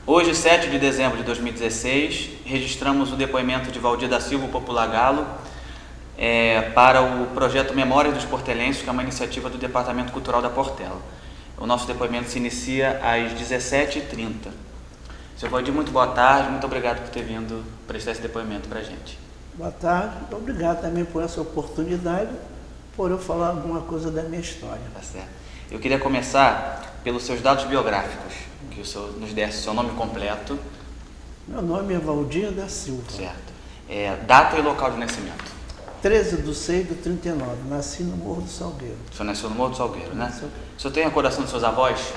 Hoje, 7 de dezembro de 2016, registramos o depoimento de Valdir da Silva Popular Galo para o projeto Memórias dos Portelenses, que é uma iniciativa do Departamento Cultural da Portela. O nosso depoimento se inicia às 17h30. Seu Valdir, muito boa tarde, muito obrigado por ter vindo prestar esse depoimento para a gente. Boa tarde, obrigado também por essa oportunidade, por eu falar alguma coisa da minha história. Tá certo. Eu queria começar pelos seus dados biográficos, que o senhor nos desse seu nome completo. Meu nome é Valdir da Silva. Certo. Data e local de nascimento. 13/6/39, nasci no Morro do Salgueiro. O senhor nasceu no Morro do Salgueiro, né? O senhor tem recordação dos seus avós?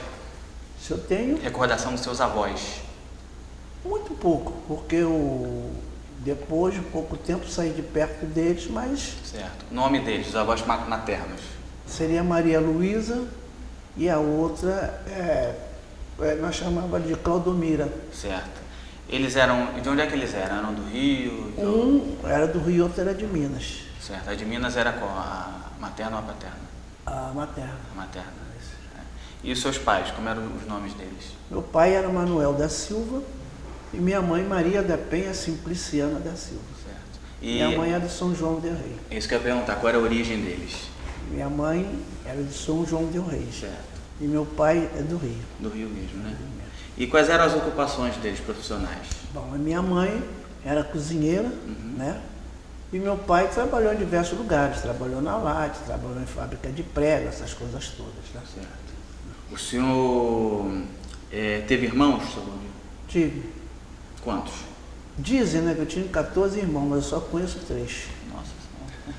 Se eu tenho, Recordação dos seus avós. muito pouco, porque eu, depois de pouco tempo, saí de perto deles, mas Certo. O nome deles, os avós maternos. seria Maria Luísa e a outra, nós chamávamos de Claudomira. Certo. Eles eram... De onde é que eles eram? Eram do Rio? Um era do Rio, outro era de Minas, Certo. A de Minas era qual? A materna ou a paterna? a materna. A materna. E os seus pais, como eram os nomes deles? Meu pai era Manuel da Silva e minha mãe Maria da Penha Simpliciana da Silva. Certo. E Minha mãe era de São João del Rei. isso que eu ia perguntar, qual era a origem deles? Minha mãe era de São João del Rei. Certo. E meu pai é do Rio. Do Rio mesmo, né? E quais eram as ocupações deles profissionais? Bom, a minha mãe era cozinheira, né? E meu pai trabalhou em diversos lugares. Trabalhou na Late, trabalhou em fábrica de prego, essas coisas todas, né? Certo. O senhor teve irmãos, seu Valdir? Tive. Quantos? Dizem, né, que eu tinha 14 irmãos, mas eu só conheço 3. Nossa Senhora.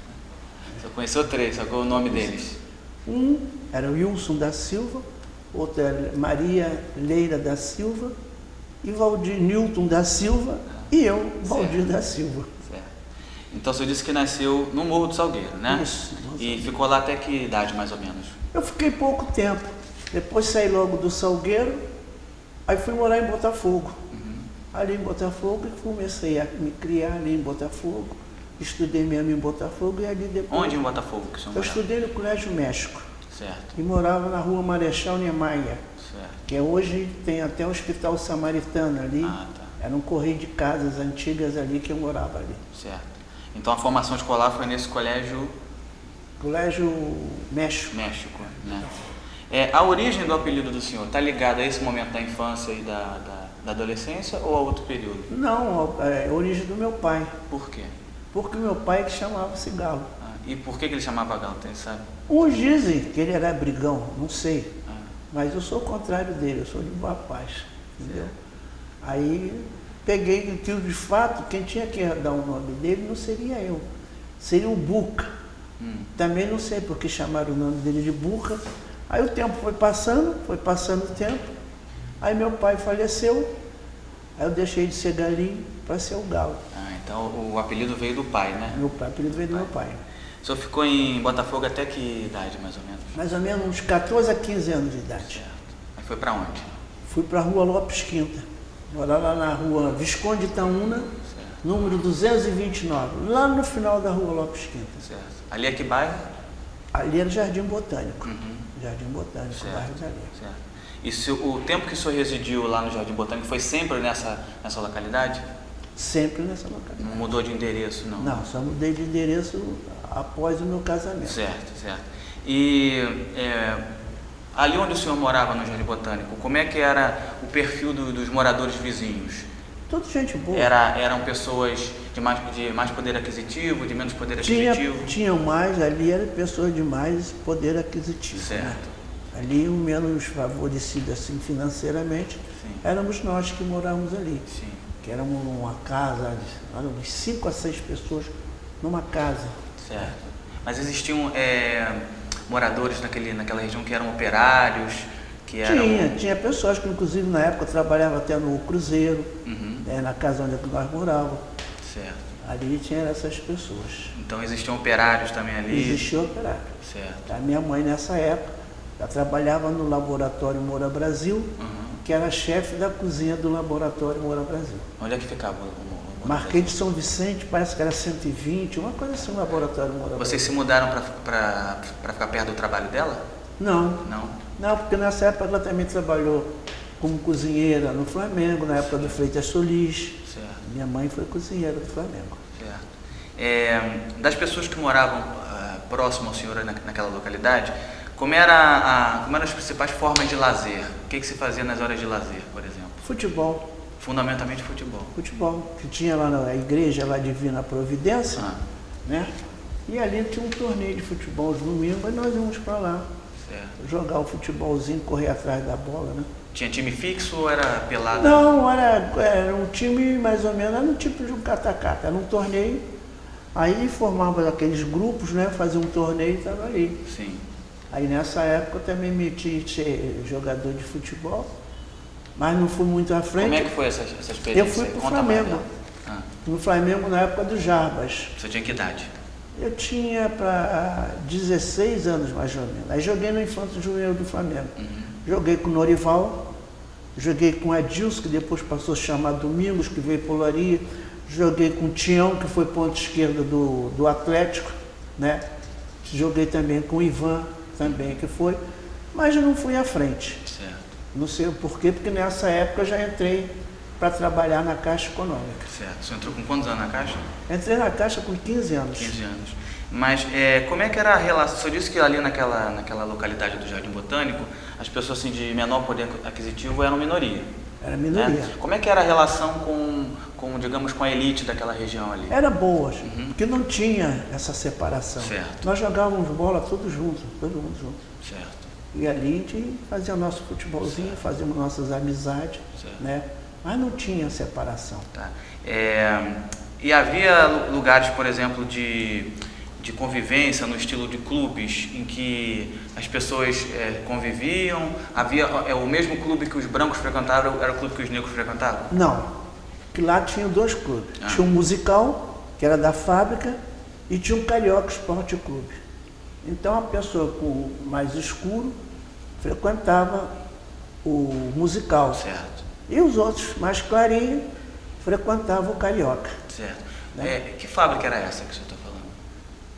Você conheceu 3, só qual é o nome deles? Um era o Wilson da Silva, outro era Maria Leira da Silva, e Valdir Newton da Silva, e eu, Valdir da Silva. Certo. Então, o senhor disse que nasceu no Morro do Salgueiro, né? Isso. E ficou lá até que idade, mais ou menos? Eu fiquei pouco tempo. Depois saí logo do Salgueiro, aí fui morar em Botafogo. Ali em Botafogo, comecei a me criar ali em Botafogo. Estudei mesmo em Botafogo e ali depois... Onde em Botafogo que o senhor Eu morava? estudei no Colégio México Certo, e morava na rua Marechal Niemeyer, certo. que hoje tem até o Hospital Samaritano ali. Ah, tá. Era um correio de casas antigas ali que eu morava ali. Certo. Então, a formação escolar foi nesse colégio Colégio México. México, né? A origem do apelido do senhor está ligada a esse momento da infância e da adolescência ou a outro período? Não, é a origem do meu pai. Por quê? Porque meu pai que chamava-se Galo. E por que ele chamava Galo, tem, sabe? Uns dizem que ele era brigão, não sei. Ah, Mas eu sou o contrário dele, eu sou de boa paz, entendeu? Aí peguei que de fato, quem tinha que dar o nome dele não seria eu, seria o Buca. Também não sei porque chamaram o nome dele de Buca. Aí o tempo foi passando o tempo. Aí meu pai faleceu, aí eu deixei de ser Galinho para ser o Galo. então o apelido veio do pai, né? Meu pai, o apelido veio do meu pai. O senhor ficou em Botafogo até que idade, mais ou menos? Mais ou menos uns 14 a 15 anos de idade. Certo. Aí foi para onde? Fui para a rua Lopes Quinta, morar lá na rua Visconde Itaúna, Certo. número 229, lá no final da rua Lopes Quinta. Certo. Ali é que bairro? Ali era Jardim Botânico. Jardim Botânico, Certo. bairro dali. Certo. E o tempo que o senhor residiu lá no Jardim Botânico foi sempre nessa localidade? Sempre nessa localidade. Não mudou de endereço, não? Não, só mudei de endereço após o meu casamento. Certo, certo. E ali onde o senhor morava no Jardim Botânico, como é que era o perfil dos moradores vizinhos? Tudo gente boa. Eram pessoas de mais poder aquisitivo, de menos poder aquisitivo? Tinham mais, ali eram pessoas de mais poder aquisitivo. Certo. Né? Ali o menos favorecido assim financeiramente, Sim. éramos nós que morávamos ali. Sim. Que éramos uma casa, éramos 5 a 6 pessoas numa casa. Certo. Mas existiam moradores naquela região que eram operários, que eram... Tinha pessoas que inclusive na época trabalhavam até no Cruzeiro, na casa onde nós morávamos. Certo. Ali tinha essas pessoas. Então existiam operários também ali? Existia operário. Certo. A minha mãe nessa época, ela trabalhava no Laboratório Moura Brasil, que era chefe da cozinha do Laboratório Moura Brasil. Onde é que ficava o Marquês de São Vicente, parece que era 120, uma coisa assim, o Laboratório Moura Brasil. Vocês se mudaram para ficar perto do trabalho dela? Não, Não? não, porque nessa época ela também trabalhou como cozinheira no Flamengo, na época do Freitas Solis. Certo. Minha mãe foi cozinheira do Flamengo. Certo. Das pessoas que moravam próximo ao senhor naquela localidade, como eram as principais formas de lazer? O que se fazia nas horas de lazer, por exemplo? Futebol. Fundamentalmente futebol. Futebol, que tinha lá na igreja, lá Divina Providência, né? E ali tinha um torneio de futebol aos domingos, e nós íamos para lá. Certo. Jogar o futebolzinho, correr atrás da bola, né? Tinha time fixo ou era pelado? Não, era um time mais ou menos, era um tipo de um cata-cata, era um torneio. Aí formava aqueles grupos, né? Fazia um torneio e estava ali. Sim. Aí nessa época eu também meti em ser jogador de futebol, mas não fui muito à frente. Como é que foi essa experiência? Eu fui para o Flamengo. No Flamengo na época do Jarbas. Você tinha que idade? Eu tinha para 16 anos mais ou menos. Aí joguei no Infanto Juvenil do Flamengo. Joguei com o Norival, joguei com o Adilson, que depois passou a se chamar Domingos, que veio para o Olaria. Joguei com o Tião, que foi ponto esquerda do Atlético, né? Joguei também com o Ivan, também que foi, mas eu não fui à frente. Certo. Não sei o porquê, porque nessa época eu já entrei para trabalhar na Caixa Econômica. Certo. Você entrou com quantos anos na Caixa? Entrei na Caixa com 15 anos. 15 anos. Mas como é que era a relação? Você disse que ali naquela localidade do Jardim Botânico, as pessoas assim, de menor poder aquisitivo eram minoria. Era minoria. Né? Como é que era a relação digamos, com a elite daquela região ali? Era boa, porque não tinha essa separação. Certo. Nós jogávamos bola todos juntos, todo mundo junto. Certo. E ali a gente fazia o nosso futebolzinho, fazíamos nossas amizades, né? Mas não tinha separação. Tá. E havia lugares, por exemplo, de convivência no estilo de clubes em que as pessoas conviviam? Havia o mesmo clube que os brancos frequentavam, era o clube que os negros frequentavam? Não, que lá tinha dois clubes. Tinha um musical, que era da fábrica, e tinha um Carioca Esporte Clube. Então a pessoa com mais escuro frequentava o musical. Certo. E os outros mais clarinhos frequentavam o Carioca. Certo. Né? Que fábrica era essa que você está falando?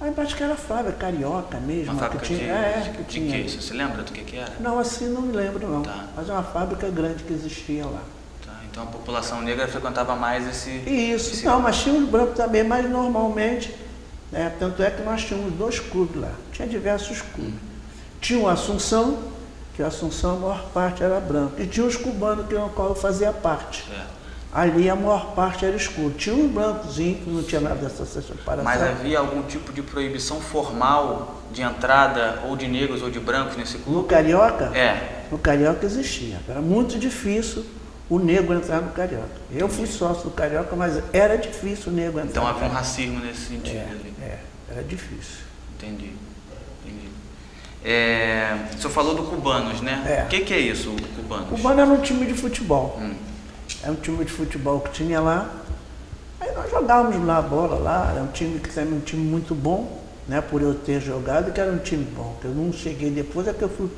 Aí acho que era a fábrica Carioca mesmo. Uma fábrica que tinha, de tinha. que? Você lembra do que era? Não, assim não me lembro não. Tá. Mas é uma fábrica grande que existia lá. Tá. Então a população negra frequentava mais Isso. Não, mas tinha os brancos também, mas normalmente, né, tanto é que nós tínhamos dois clubes lá. Tinha diversos clubes. Tinha o Assunção, que a Assunção a maior parte era branca. E tinha os cubanos, que no qual eu fazia parte. Certo. Ali a maior parte era escuro. Tinha uns brancozinhos, que não tinha nada dessa separação. Mas havia algum tipo de proibição formal de entrada ou de negros ou de brancos nesse clube? No Carioca? É. No Carioca existia. Era muito difícil o negro entrar no Carioca. Eu fui sócio do Carioca, mas era difícil o negro entrar. Então havia um racismo nesse sentido ali. Era difícil. Entendi. O senhor falou do Cubanos, né? O que é isso, o Cubanos? O Cubano era um time de futebol. Era um time de futebol que tinha lá. Aí nós jogávamos lá a bola lá. Era um time que também um time muito bom, né? Por eu ter jogado, que era um time bom. Eu não cheguei depois, é que eu fui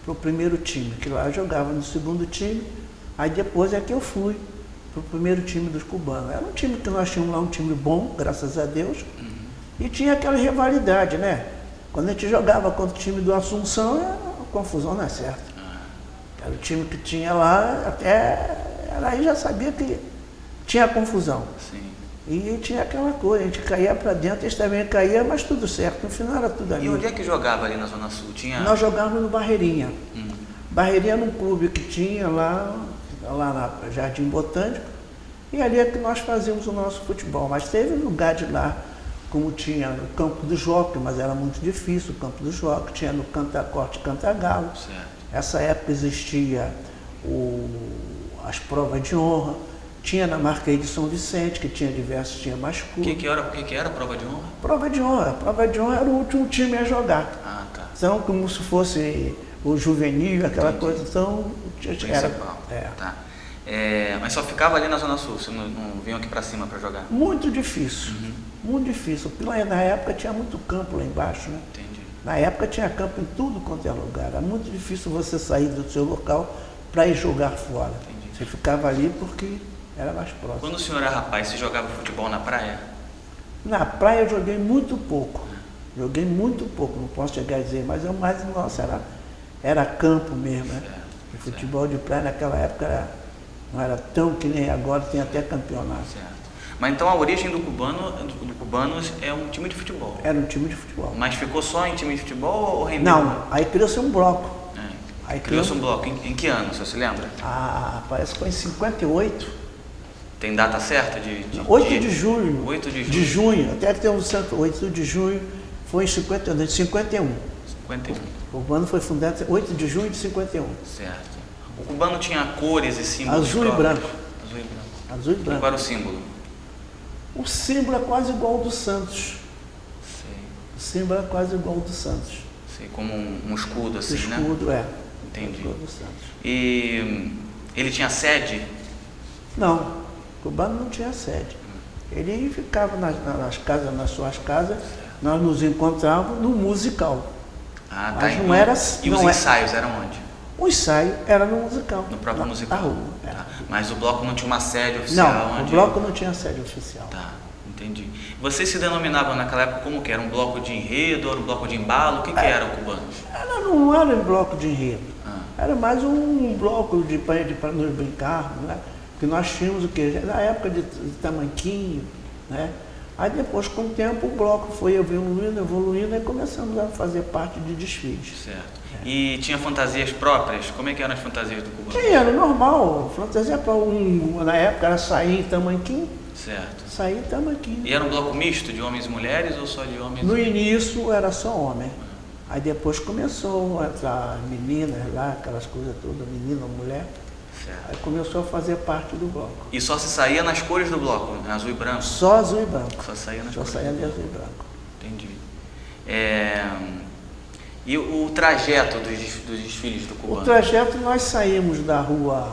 pro primeiro time, que lá eu jogava no segundo time. Aí depois é que eu fui pro primeiro time dos cubanos. Era um time que nós tínhamos lá, um time bom, graças a Deus. E tinha aquela rivalidade, né? Quando a gente jogava contra o time do Assunção, era uma confusão, não é certo. Era o time que tinha lá, até aí já sabia que tinha confusão. Sim. E tinha aquela coisa, a gente caía para dentro, eles também caíam, mas tudo certo, no final era tudo amigo. E onde é que jogava ali na Zona Sul? Nós jogávamos no Barreirinha. Barreirinha era um clube que tinha lá na Jardim Botânico, e ali é que nós fazíamos o nosso futebol. Mas teve lugar de lá, como tinha no Campo do Jockey, mas era muito difícil o Campo do Jockey, tinha no Cantacorte e Cantagalo. Certo. Essa época existia as provas de honra, tinha na Marquês de São Vicente, que tinha diversos, tinha mais clubes. O que era a prova de honra? Prova de honra era o último time a jogar. Ah, tá. Então, como se fosse o juvenil, aquela coisa, então era. Tá. Mas só ficava ali na Zona Sul, você não vinha aqui para cima para jogar? Muito difícil, muito difícil. Porque lá na época tinha muito campo lá embaixo, né? Entendi. Na época tinha campo em tudo quanto é lugar. Era muito difícil você sair do seu local para ir jogar fora. Entendi. Você ficava ali porque era mais próximo. Quando o senhor era rapaz, você jogava futebol na praia? Na praia eu joguei muito pouco. Joguei muito pouco, não posso chegar a dizer, mas nossa, era campo mesmo, né? O futebol de praia naquela época não era tão que nem agora, tem até campeonato. Certo. Mas então a origem do Cubanos é um time de futebol? Era um time de futebol. Mas ficou só em time de futebol ou rendeu? Não, aí criou-se um bloco. Aí criou-se um bloco. Em que ano, você se lembra? Parece que foi em 58. Tem data certa 8 de julho. 8 de junho. De junho, até que tem um santo, 8 de junho, foi em 51. 51. O Cubano foi fundado em 8 de junho de 51. Certo. O Cubano tinha cores e símbolos Azul próprios? E branco. Azul e branco. Azul e branco. Qual era o símbolo? O símbolo é quase igual ao do Santos. Sei. O símbolo é quase igual ao do Santos. Sei, como um escudo assim, né? Escudo, Entendi. Igual ao do Santos. E ele tinha sede? Não, o Cubano não tinha sede. Ele ficava nas casas, nas suas casas, nós nos encontrávamos no musical. Ah, tá. Mas não era. E os ensaios eram onde? O ensaio era no musical. No próprio musical. Na rua. Tá. Mas o bloco não tinha uma sede oficial? Não, onde... o bloco não tinha sede oficial. Tá, entendi. Vocês se denominavam naquela época como que? Era um bloco de enredo, era um bloco de embalo? O que era o Cubanos? Não era um bloco de enredo. Ah. Era mais um bloco para nos brincarmos, né? Porque nós tínhamos o quê? Na época de tamanquinho, né? Aí depois, com o tempo, o bloco foi evoluindo e começamos a fazer parte de desfiles. Certo. E tinha fantasias próprias? Como é que eram as fantasias do Cubano? Era normal. Fantasia para na época era sair em tamanquinho. Certo. Sair em tamanquinho. E era um bloco misto de homens e mulheres ou só de homens? No início era só homem. Aí depois começou a entrar meninas lá, aquelas coisas todas, menina, mulher. Certo. Aí começou a fazer parte do bloco. E só se saía nas cores do bloco, né? Azul e branco? Só azul e branco. Só saía nas Só cores. saía de azul e branco. Entendi. E o trajeto dos desfiles do Cubano? O trajeto, nós saímos da rua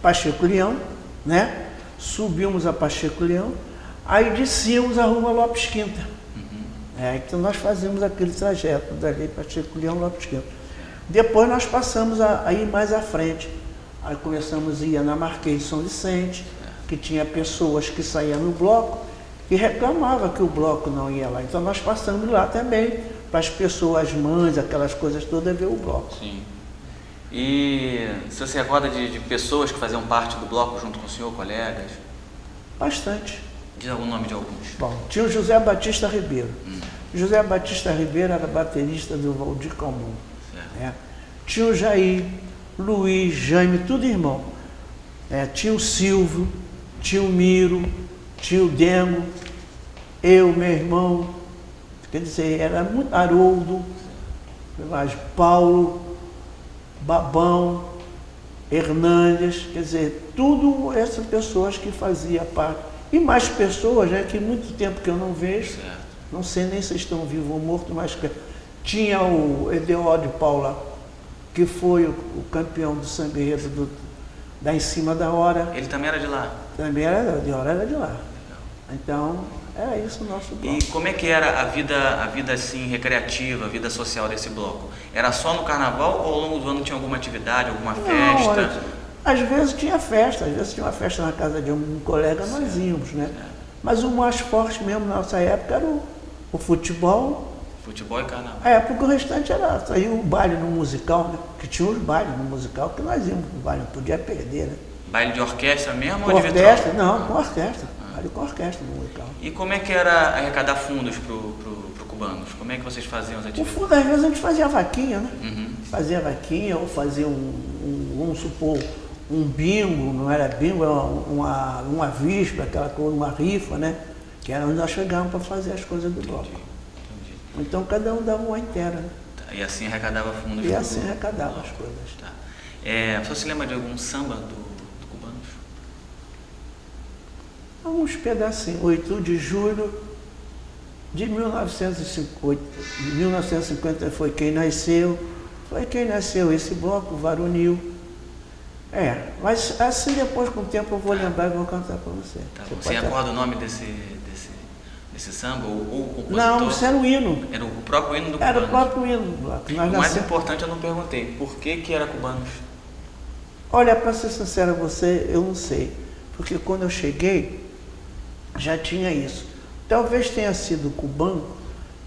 Pacheco Leão, né? Subimos a Pacheco Leão, aí descíamos a rua Lopes Quinta. Então nós fazíamos aquele trajeto dali Pacheco Leão, Lopes Quinta. Depois nós passamos a ir mais à frente. Aí começamos a ir na Marquês de São Vicente, que tinha pessoas que saíam no bloco e reclamavam que o bloco não ia lá. Então nós passamos lá também, para as pessoas, as mães, aquelas coisas todas, ver o bloco. Sim. E você se recorda de pessoas que faziam parte do bloco junto com o senhor, colegas? Bastante. Diz algum nome de alguns. Bom, tinha o José Batista Ribeiro. José Batista Ribeiro era baterista do Valdir Calmon. Né? Tinha o Jair, Luiz, Jaime, tudo irmão. Tinha o Silvio, tinha o Miro, tinha o Dengo, eu, meu irmão, quer dizer, era muito Haroldo, mais Paulo, Babão, Hernandes, quer dizer, tudo essas pessoas que faziam parte. E mais pessoas, né, que muito tempo que eu não vejo, não sei nem se estão vivos ou mortos, mas tinha o Edeódio Paula, que foi o campeão do samba enredo da Em Cima da Hora. Ele também era de lá? Também era de lá. Então, era isso o nosso bloco. E como é que era a vida assim, recreativa, a vida social desse bloco? Era só no carnaval ou ao longo do ano tinha alguma atividade, alguma festa? Olha, às vezes tinha festa, às vezes tinha uma festa na casa de um colega, nós íamos, né? Mas o mais forte mesmo na nossa época era o futebol. Futebol e carnaval. Porque o restante era aí o baile no musical, né? Que tinha os bailes no musical, que nós íamos no baile, não podia perder, né? Baile de orquestra mesmo Com ou de orquestra? vitrola? Não, com orquestra. Baile com orquestra no musical. E como é que era arrecadar fundos pro Cubanos? Como é que vocês faziam as O atividades? fundo, às vezes, a gente fazia vaquinha, né? Fazia vaquinha ou fazia vamos supor, um bingo, não era bingo, era uma víspera, aquela coisa, uma rifa, né? Que era onde nós chegávamos para fazer as coisas do bloco. Entendi. Então cada um dava uma inteira, né? Tá, e assim arrecadava fundos. E assim arrecadava as coisas. Tá. Você se lembra de algum samba do Cubanos? Alguns pedacinhos. 8 de julho de 1950 foi quem nasceu. Foi quem nasceu esse bloco, varonil. Mas assim depois com o tempo eu vou lembrar e vou cantar para você. Tá, você recorda o nome desse samba ou o compositor? Não, isso era o hino. Era o próprio hino do Cubanos? Era o próprio hino do bloco. O mais importante eu não perguntei. Por que era Cubanos? Olha, para ser sincero a você, eu não sei. Porque quando eu cheguei, já tinha isso. Talvez tenha sido cubano,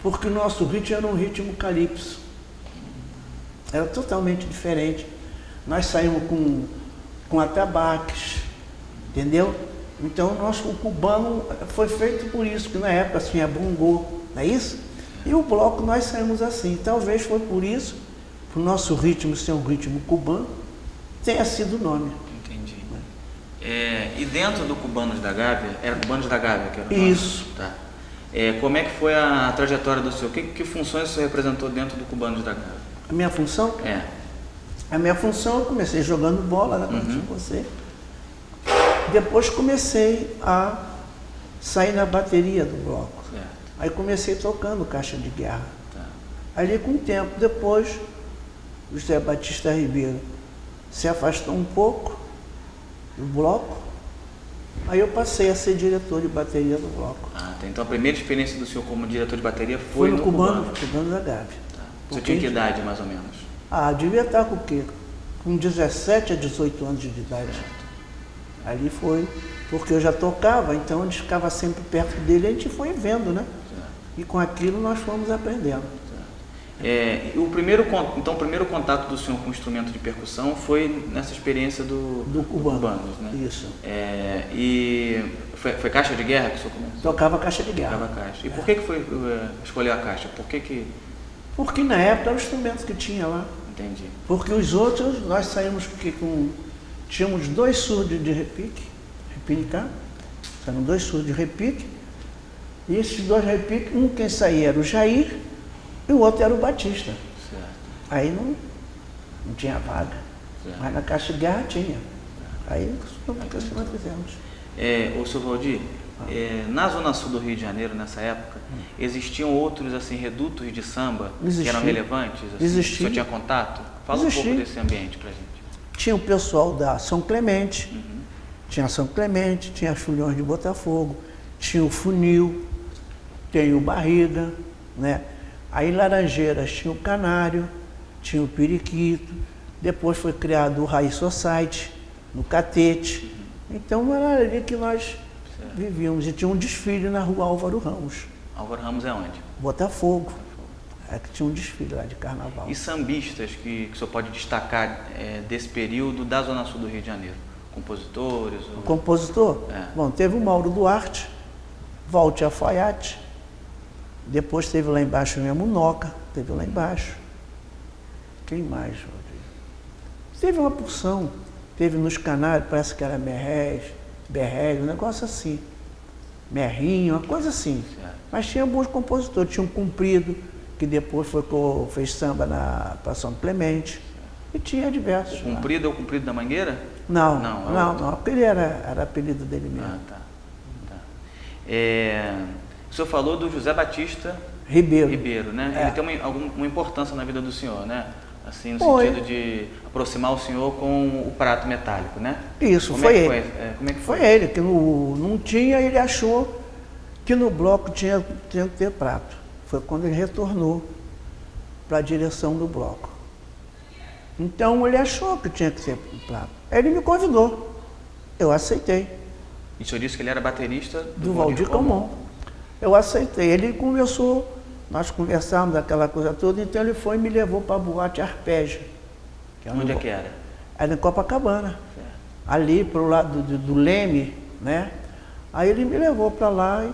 porque o nosso ritmo era um ritmo calypso. Era totalmente diferente nós saímos com atabaques, entendeu? Então o cubano foi feito por isso, que na época tinha bongô, não é isso? E o bloco nós saímos assim. Talvez foi por isso, por nosso ritmo ser um ritmo cubano, tenha sido o nome. Entendi. E dentro do Cubanos da Gávea, era Cubanos da Gávea que era o nome? Isso. Tá. Como é que foi a trajetória do senhor? Que funções o senhor representou dentro do Cubanos da Gávea? A minha função? A minha função, eu comecei jogando bola, né, como tinha você. Depois comecei a sair na bateria do bloco. Certo. Aí comecei tocando caixa de guerra. Tá. Ali com o tempo, depois, o José Batista Ribeiro se afastou um pouco do bloco. Aí eu passei a ser diretor de bateria do bloco. Tá. Então a primeira experiência do senhor como diretor de bateria Foi foi no Cubano da Gávea. Tá. O senhor tinha que idade, mais ou menos? Devia estar com o quê? Com 17 a 18 anos de idade. Ali foi, porque eu já tocava, então a gente ficava sempre perto dele, a gente foi vendo, né? Certo. E com aquilo nós fomos aprendendo. O primeiro contato do senhor com o instrumento de percussão foi nessa experiência do Cubanos, né? Isso. E foi caixa de guerra que o senhor começou? Tocava caixa de guerra. Tocava caixa. E por que foi escolher a caixa? Porque na época eram os instrumentos que tinha lá. Entendi. Porque os outros, nós saímos tínhamos 2 surdos de repique, repicar, eram 2 surdos de repique, e esses 2 repiques, quem saía era o Jair e o outro era o Batista. Certo. Aí não tinha vaga, certo. Mas na caixa de guerra tinha. Aí nós fizemos. Ô, seu Valdir, na Zona Sul do Rio de Janeiro, nessa época, existiam outros assim, redutos de samba que eram relevantes? Assim, Existia. O senhor tinha contato? Fala um pouco desse ambiente pra gente. Tinha o pessoal da São Clemente, tinha São Clemente, tinha a Chulhões de Botafogo, tinha o Funil, tem o Barriga, né? Aí em Laranjeiras tinha o Canário, tinha o Periquito, depois foi criado o Raiz Society, no Catete. Então era ali que nós vivíamos. E tinha um desfile na rua Álvaro Ramos. Álvaro Ramos é onde? Botafogo. Que tinha um desfile lá de carnaval. E sambistas que o senhor pode destacar desse período da Zona Sul do Rio de Janeiro? Compositores? O compositor? Bom, teve o Mauro Duarte, Volte Alfaiate, depois teve lá embaixo mesmo o Noca, teve lá embaixo. Quem mais, Rodrigo? Teve uma porção, teve nos Canários, parece que era Berrez, um negócio assim. Merrinho, uma coisa assim. Certo. Mas tinha bons compositores, tinha um Cumprido, que depois fez samba para São Clemente, e tinha diversos. O Cumprido é o Cumprido da Mangueira? Não, porque ele era apelido dele mesmo. Tá. O senhor falou do José Batista Ribeiro, né? Ele tem uma importância na vida do senhor, né? Assim, no sentido de aproximar o senhor com o prato metálico, né? Isso, Como foi é que ele. Como é que foi ele, que não tinha, ele achou que no bloco tinha que ter prato. Foi quando ele retornou para a direção do bloco. Então ele achou que tinha que ser prato. Ele me convidou, eu aceitei. E o senhor disse que ele era baterista do Valdir Calmon. Eu aceitei, ele começou, nós conversamos aquela coisa toda, então ele foi e me levou para a boate Arpégio. Onde é que era? Era em Copacabana, certo. Ali para o lado do Leme, né? Aí ele me levou para lá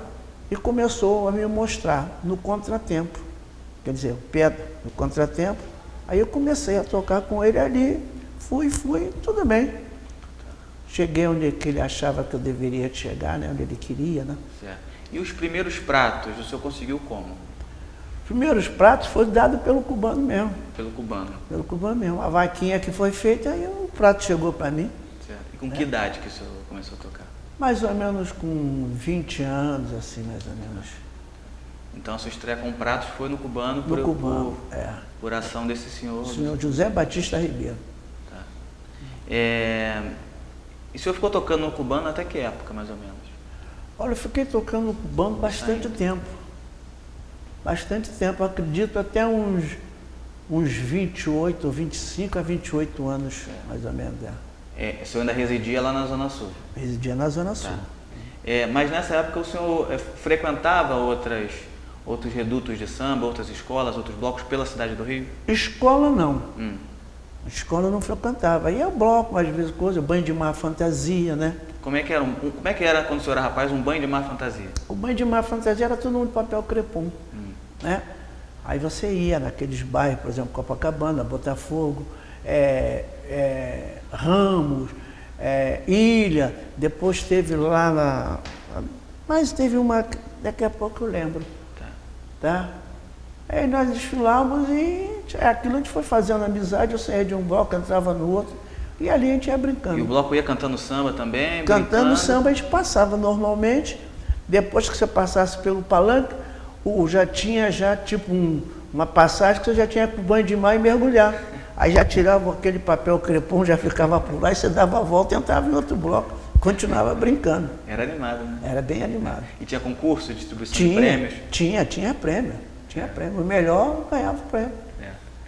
e começou a me mostrar no contratempo, quer dizer, o pé no contratempo. Aí eu comecei a tocar com ele ali, fui, tudo bem. Cheguei onde que ele achava que eu deveria chegar, né? Onde ele queria, né? Certo. E os primeiros pratos, o senhor conseguiu como? Os primeiros pratos foram dados pelo cubano mesmo. Pelo cubano? Pelo cubano mesmo. A vaquinha que foi feita, aí o prato chegou para mim. Certo. E com que idade que o senhor começou a tocar? Mais ou menos com 20 anos, assim, mais ou menos. Então a sua estreia com pratos foi no cubano, por ação desse senhor? O senhor José Batista Ribeiro. Tá. E o senhor ficou tocando no cubano até que época, mais ou menos? Olha, eu fiquei tocando no cubano bastante tempo. Bastante tempo, acredito até uns 28, 25 a 28 anos, mais ou menos. O senhor ainda residia lá na Zona Sul? Residia na Zona Sul. Mas nessa época o senhor frequentava outros redutos de samba, outras escolas, outros blocos pela cidade do Rio? Escola não. Escola eu não frequentava. Ia ao bloco, às vezes, coisa, banho de mar fantasia, né? Como é que era, como é que era quando o senhor era rapaz, um banho de mar fantasia? O banho de mar fantasia era todo mundo de papel crepom, né? Aí você ia naqueles bairros, por exemplo, Copacabana, Botafogo, Ramos, Ilha, depois teve lá na... Mas teve uma, daqui a pouco eu lembro, tá? Aí nós desfilávamos e aquilo a gente foi fazendo amizade, eu saía de um bloco, entrava no outro, e ali a gente ia brincando. E o bloco ia cantando samba também? Cantando brincando. samba a gente passava normalmente, depois que você passasse pelo palanque, já tinha tipo uma passagem que você já tinha com banho de mar e mergulhar. Aí já tirava aquele papel crepom, já ficava por lá, e você dava a volta e entrava em outro bloco, continuava brincando. Era animado, né? Era bem animado. E tinha concurso, distribuição de prêmios? Tinha prêmio. Tinha prêmio. O melhor ganhava o prêmio.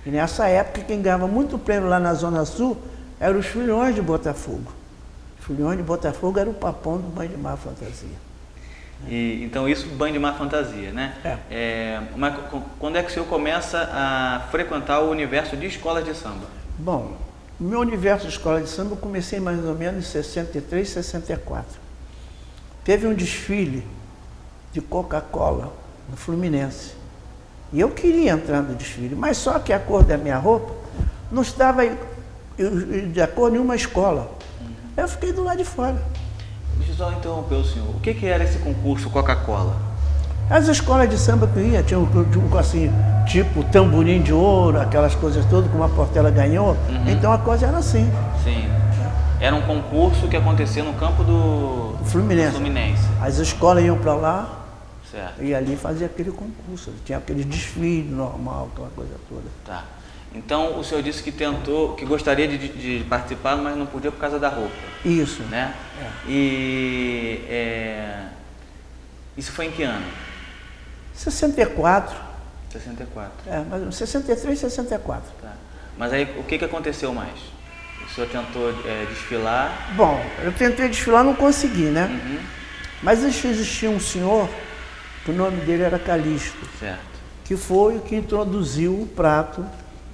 E nessa época, quem ganhava muito prêmio lá na Zona Sul eram os Filhões de Botafogo. Os Filhões de Botafogo era o papão do Banho de Mar Fantasia. E, então isso, banho de mar fantasia, né? Mas quando é que o senhor começa a frequentar o universo de escolas de samba? Bom, o meu universo de escola de samba eu comecei mais ou menos em 63, 64. Teve um desfile de Coca-Cola no Fluminense. E eu queria entrar no desfile, mas só que a cor da minha roupa não estava de acordo em uma escola. Eu fiquei do lado de fora. Deixa eu só interromper o senhor. O que era esse concurso Coca-Cola? As escolas de samba que eu ia, tinha assim, tipo tamborim de ouro, aquelas coisas todas, como a Portela ganhou. Então a coisa era assim. Sim. Era um concurso que acontecia no campo do Fluminense. As escolas iam para lá. Certo. E ali fazia aquele concurso, tinha aquele desfile normal, aquela coisa toda. Tá. Então o senhor disse que tentou, que gostaria de participar, mas não podia por causa da roupa. Isso. Né? E isso foi em que ano? 64. 64. Mas 63, 64. Tá. Mas aí o que aconteceu mais? O senhor tentou desfilar? Bom, eu tentei desfilar, não consegui, né? Mas existia um senhor, que o nome dele era Calixto, certo, que foi o que introduziu o prato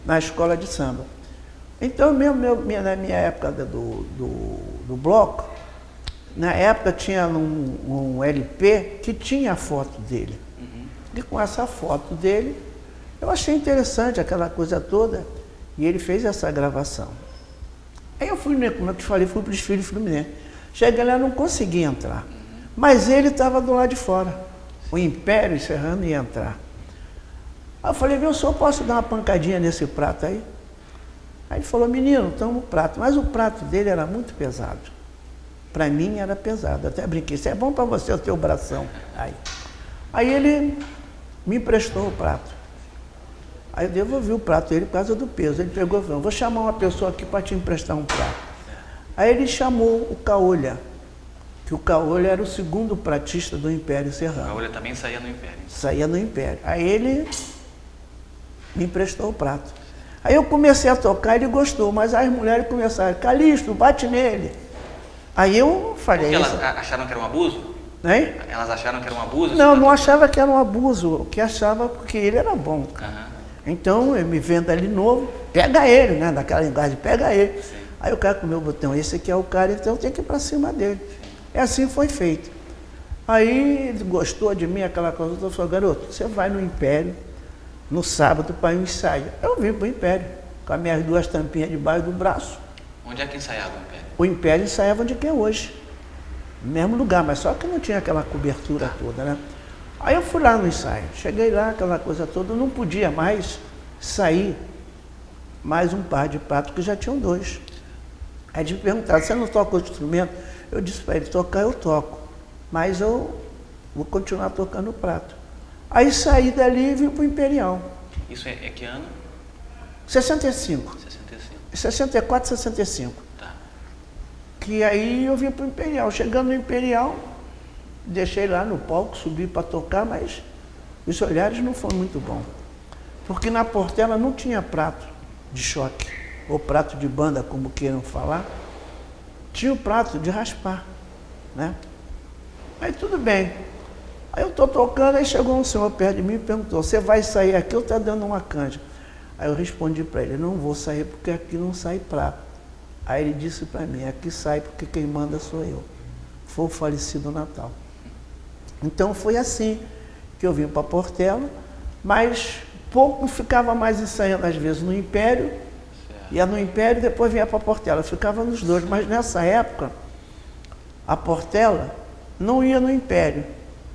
na escola de samba. Então, na minha época do bloco, na época tinha um LP que tinha a foto dele. E com essa foto dele, eu achei interessante aquela coisa toda, e ele fez essa gravação. Aí eu fui, como eu te falei, fui para o desfile Fluminense. Cheguei lá, não consegui entrar. Mas ele estava do lado de fora. O Império Serrano ia entrar. Aí eu falei, meu senhor, posso dar uma pancadinha nesse prato aí? Aí ele falou, menino, toma o prato. Mas o prato dele era muito pesado. Para mim era pesado. Até brinquei, isso é bom para você, o teu bração. Aí ele me emprestou o prato. Aí eu devolvi o prato dele por causa do peso. Ele pegou e falou, vou chamar uma pessoa aqui para te emprestar um prato. Aí ele chamou o Caolha, que o Caolha era o segundo pratista do Império Serrano. O Caolha também saía no Império. Saía no Império. Aí ele me emprestou o prato. Aí eu comecei a tocar, ele gostou, mas as mulheres começaram, Calixto, bate nele. Aí eu falei... Porque elas acharam que era um abuso? Hein? Elas acharam que era um abuso? Não achava que era um abuso, o que achava porque ele era bom. Então, eu me vendo ali novo, pega ele, né? Naquela linguagem, pega ele. Sim. Aí o cara com o meu botão, esse aqui é o cara, então tem que ir para cima dele. E assim foi feito. Aí ele gostou de mim, aquela coisa, eu falei, garoto, você vai no Império, no sábado, para um ensaio. Eu vim para o Império, com as minhas 2 tampinhas debaixo do braço. Onde é que ensaiava o Império? O Império ensaiava onde que é hoje. No mesmo lugar, mas só que não tinha aquela cobertura toda, né? Aí eu fui lá no ensaio, cheguei lá, aquela coisa toda, eu não podia mais sair mais um par de pratos, que já tinham 2. Aí eles me perguntaram, você não toca outro instrumento? Eu disse para ele, tocar eu toco, mas eu vou continuar tocando o prato. Aí saí dali e vim para o Imperial. Isso é que ano? 65. 64, 65. Tá. Que aí eu vim para o Imperial. Chegando no Imperial, deixei lá no palco, subi para tocar, mas os olhares não foram muito bons. Porque na Portela não tinha prato de choque, ou prato de banda, como queiram falar. Tinha o prato de raspar, né? Aí tudo bem. Aí eu estou tocando, aí chegou um senhor perto de mim e perguntou, você vai sair aqui ou está dando uma canja? Aí eu respondi para ele, não vou sair porque aqui não sai prata. Aí ele disse para mim, aqui sai porque quem manda sou eu. Foi o falecido Natal. Então foi assim que eu vim para Portela, mas pouco ficava mais ensaiando às vezes no Império, ia no Império e depois vinha para Portela. Eu ficava nos dois, mas nessa época, a Portela não ia no Império.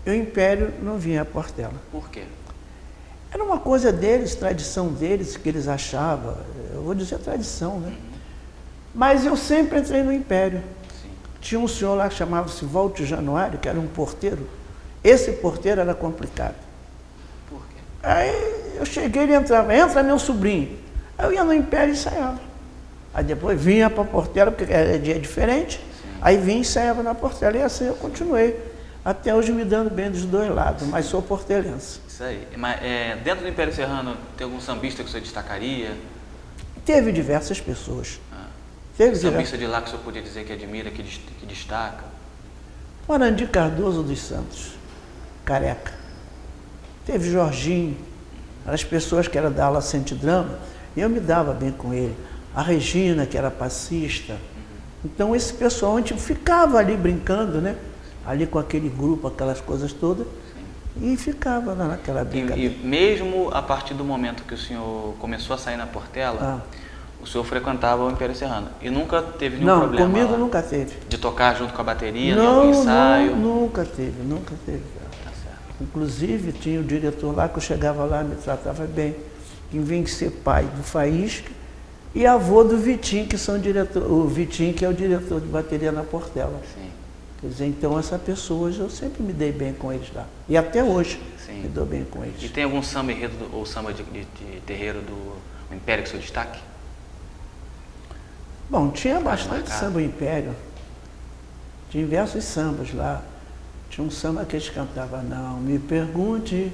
E o Império não vinha a Portela. Por quê? Era uma coisa deles, tradição deles, que eles achavam, eu vou dizer tradição, né? Mas eu sempre entrei no Império. Sim. Tinha um senhor lá que chamava-se Walter Januário, que era um porteiro. Esse porteiro era complicado. Por quê? Aí eu cheguei, ele entrava, entra meu sobrinho. Aí eu ia no Império e ensaiava. Aí depois vinha para Portela, porque era dia diferente. Sim. Aí vinha e ensaiava na Portela. E assim eu continuei. Até hoje me dando bem dos dois lados, mas sou portelense. Isso aí. Mas dentro do Império Serrano, tem algum sambista que você destacaria? Teve diversas pessoas. Teve sambista de lá que o senhor podia dizer que admira, que destaca? O Arandi Cardoso dos Santos, careca. Teve Jorginho, as pessoas que eram da ala Sentidrama, e eu me dava bem com ele. A Regina, que era passista. Então esse pessoal, a gente ficava ali brincando, né? Ali com aquele grupo, aquelas coisas todas. Sim. E ficava lá naquela brincadeira. E mesmo a partir do momento que o senhor começou a sair na Portela, o senhor frequentava o Império Serrano e nunca teve nenhum problema? Não, comigo lá, nunca teve. De tocar junto com a bateria, em algum ensaio? Não, nunca teve. Tá certo. Inclusive, tinha o diretor lá, que eu chegava lá, me tratava bem. Em vez de ser pai do Faísca e avô do Vitinho, que são o Vitinho, que é o diretor de bateria na Portela. Sim. Quer dizer, então essas pessoas, eu sempre me dei bem com eles lá. E até hoje, Sim. me dou bem com eles. E tem algum samba enredo ou samba de terreiro do Império que o senhor destaque? Bom, tinha bastante samba Império. Tinha diversos sambas lá. Tinha um samba que eles cantavam, não me pergunte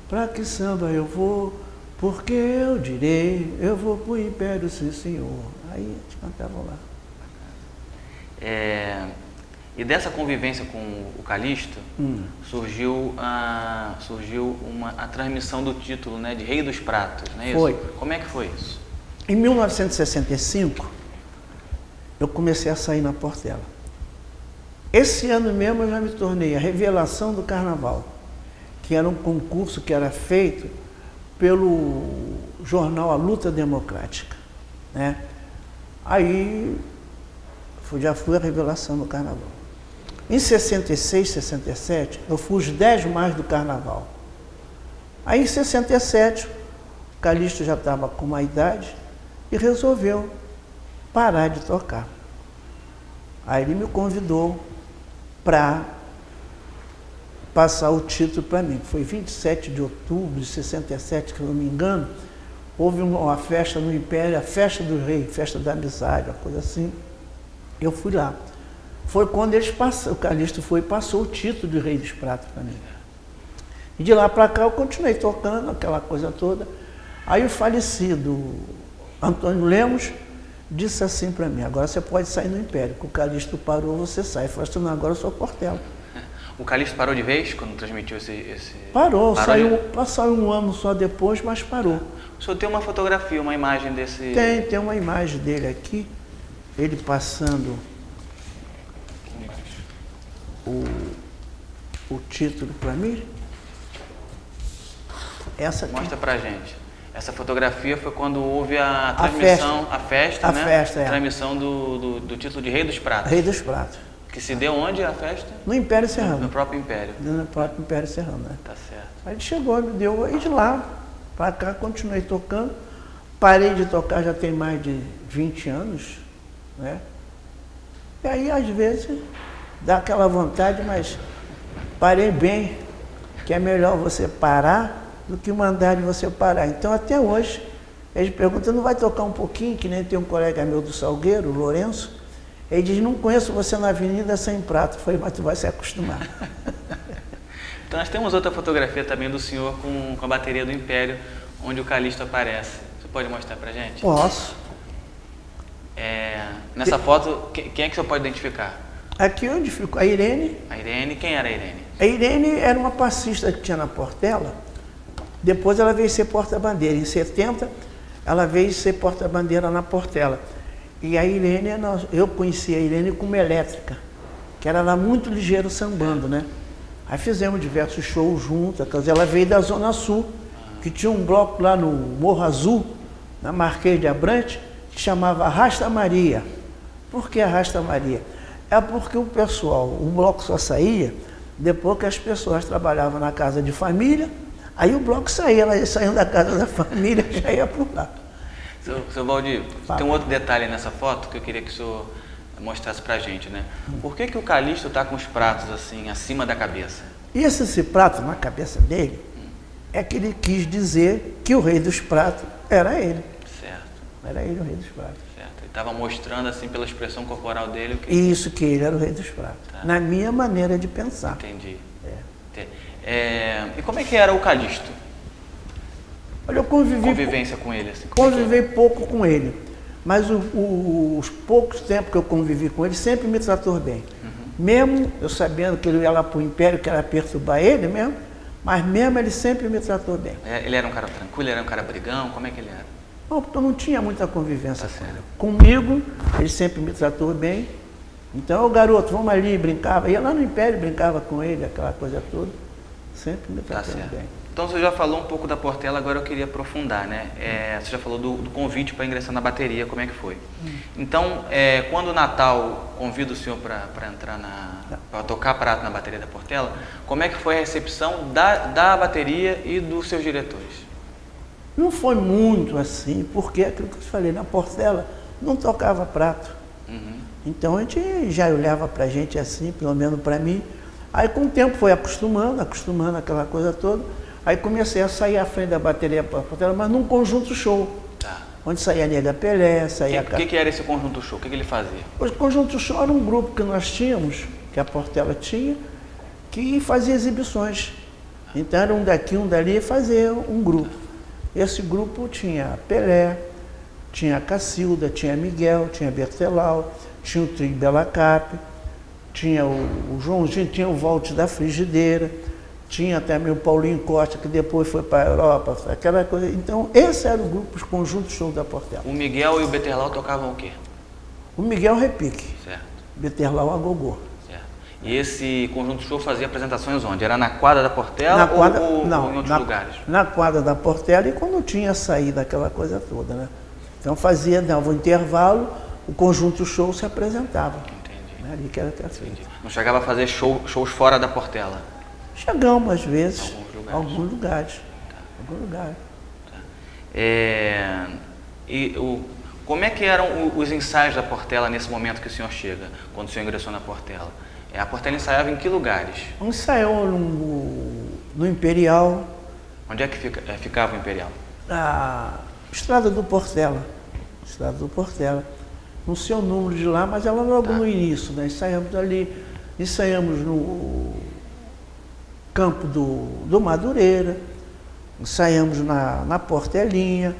para que samba eu vou, porque eu direi, eu vou pro Império, sim senhor. Aí eles cantavam lá. E dessa convivência com o Calixto, surgiu a transmissão do título, né, de Rei dos Pratos, não é isso? Foi. Como é que foi isso? Em 1965, eu comecei a sair na Portela. Esse ano mesmo eu já me tornei a revelação do Carnaval, que era um concurso que era feito pelo jornal A Luta Democrática, né? Aí já fui a revelação do Carnaval. Em 66, 67, eu fui os 10 mais do Carnaval. Aí em 67, o Calixto já estava com uma idade e resolveu parar de tocar. Aí ele me convidou para passar o título para mim. Foi 27 de outubro de 67, que eu não me engano, houve uma festa no Império, a festa do rei, festa da amizade, uma coisa assim. Eu fui lá. Foi quando eles passaram, o Calixto foi e passou o título de Rei dos Pratos para mim. E de lá para cá eu continuei tocando, aquela coisa toda. Aí o falecido Antônio Lemos disse assim para mim, agora você pode sair no Império, que o Calixto parou, você sai. Eu falei assim, não, agora eu sou Portela. O Calixto parou de vez quando transmitiu esse... Parou saiu um ano só depois, mas parou. O senhor tem uma fotografia, uma imagem desse... Tem uma imagem dele aqui, ele passando o título para mim. Essa aqui. Mostra pra gente. Essa fotografia foi quando houve a transmissão, a festa, né? Transmissão do título de Rei dos Pratos. Rei dos Pratos. Que se deu onde a festa? No Império Serrano. No próprio Império. No próprio Império Serrano, né? Tá certo. Aí ele chegou, me deu, aí de lá para cá continuei tocando. Parei de tocar já tem mais de 20 anos, né? E aí às vezes dá aquela vontade, mas parei bem, que é melhor você parar do que mandar de você parar. Então até hoje, eles perguntam, não vai tocar um pouquinho, que nem tem um colega meu do Salgueiro, o Lourenço, ele diz, não conheço você na avenida sem prato. Eu falei, mas tu vai se acostumar. Então nós temos outra fotografia também do senhor com a bateria do Império, onde o Calixto aparece. Você pode mostrar pra gente? Posso. Nessa foto, quem é que o senhor pode identificar? Aqui eu identifico a Irene. A Irene, quem era a Irene? A Irene era uma passista que tinha na Portela. Depois ela veio ser porta-bandeira. Em 70, ela veio ser porta-bandeira na Portela. E a Irene, eu conheci a Irene como elétrica, que ela era muito ligeiro sambando, né? Aí fizemos diversos shows juntas, ela veio da Zona Sul, que tinha um bloco lá no Morro Azul, na Marquês de Abrantes, que chamava Arrasta Maria. Por que Arrasta Maria? É porque o pessoal, o bloco só saía depois que as pessoas trabalhavam na casa de família, aí o bloco saía, elas saíam da casa da família e já ia por lá. Seu Valdir, tem um outro detalhe nessa foto que eu queria que o senhor mostrasse pra gente, né? Por que o Calixto está com os pratos assim, acima da cabeça? E esse prato na cabeça dele é que ele quis dizer que o rei dos pratos era ele. Certo. Era ele o rei dos pratos. Certo. Ele estava mostrando assim pela expressão corporal dele o que... Isso, que ele era o rei dos pratos. Tá. Na minha maneira de pensar. Entendi. E como é que era o Calixto? Olha, eu convivência com ele, assim. Convivi pouco com ele, mas os poucos tempos que eu convivi com ele sempre me tratou bem. Mesmo eu sabendo que ele ia lá para o Império, que era perturbar ele mesmo, mas mesmo ele sempre me tratou bem. Ele era um cara tranquilo, ele era um cara brigão, como é que ele era? Não, porque eu não tinha muita convivência com ele. Comigo, ele sempre me tratou bem. Então, garoto, vamos ali, brincava. Ia lá no Império, brincava com ele, aquela coisa toda. Sempre me tratou bem. Então você já falou um pouco da Portela, agora eu queria aprofundar, né? Você já falou do convite para ingressar na bateria, como é que foi? Então, quando o Natal convida o senhor para entrar para tocar prato na bateria da Portela, como é que foi a recepção da bateria e dos seus diretores? Não foi muito assim, porque aquilo que eu te falei, na Portela não tocava prato. Então a gente já olhava pra gente assim, pelo menos para mim. Aí com o tempo foi acostumando aquela coisa toda. Aí comecei a sair à frente da bateria para Portela, mas num conjunto show. Tá. Onde saía Nega Pelé, saía... O que era esse conjunto show? O que ele fazia? O conjunto show era um grupo que nós tínhamos, que a Portela tinha, que fazia exibições. Então era um daqui, um dali, e fazia um grupo. Esse grupo tinha Pelé, tinha Cacilda, tinha Miguel, tinha Bertelau, tinha o Trio Bela Cap, tinha o Joãozinho, tinha o Volte da Frigideira, tinha também o Paulinho Costa, que depois foi para a Europa, aquela coisa. Então, esse era o grupo, os conjuntos show da Portela. O Miguel e o Bertelau tocavam o quê? O Miguel repique, certo. Bertelau agogô. Certo. E esse conjunto show fazia apresentações onde? Era na quadra da Portela ou em outros lugares? Na quadra da Portela e quando tinha saída, aquela coisa toda, né? Então dava um intervalo, o conjunto show se apresentava. Entendi. Ali que era feito. Não chegava a fazer shows fora da Portela? Chegamos às vezes, alguns lugares. Alguns lugares. Tá. Como é que eram os ensaios da Portela nesse momento que o senhor chega, quando o senhor ingressou na Portela? A Portela ensaiava em que lugares? Ensaiou no Imperial. Onde é que ficava o Imperial? Na Estrada do Portela. Estrada do Portela. Não sei o número de lá, mas ela logo no início, né? Ensaiamos ali, ensaiamos no Campo do Madureira, ensaiamos na Portelinha,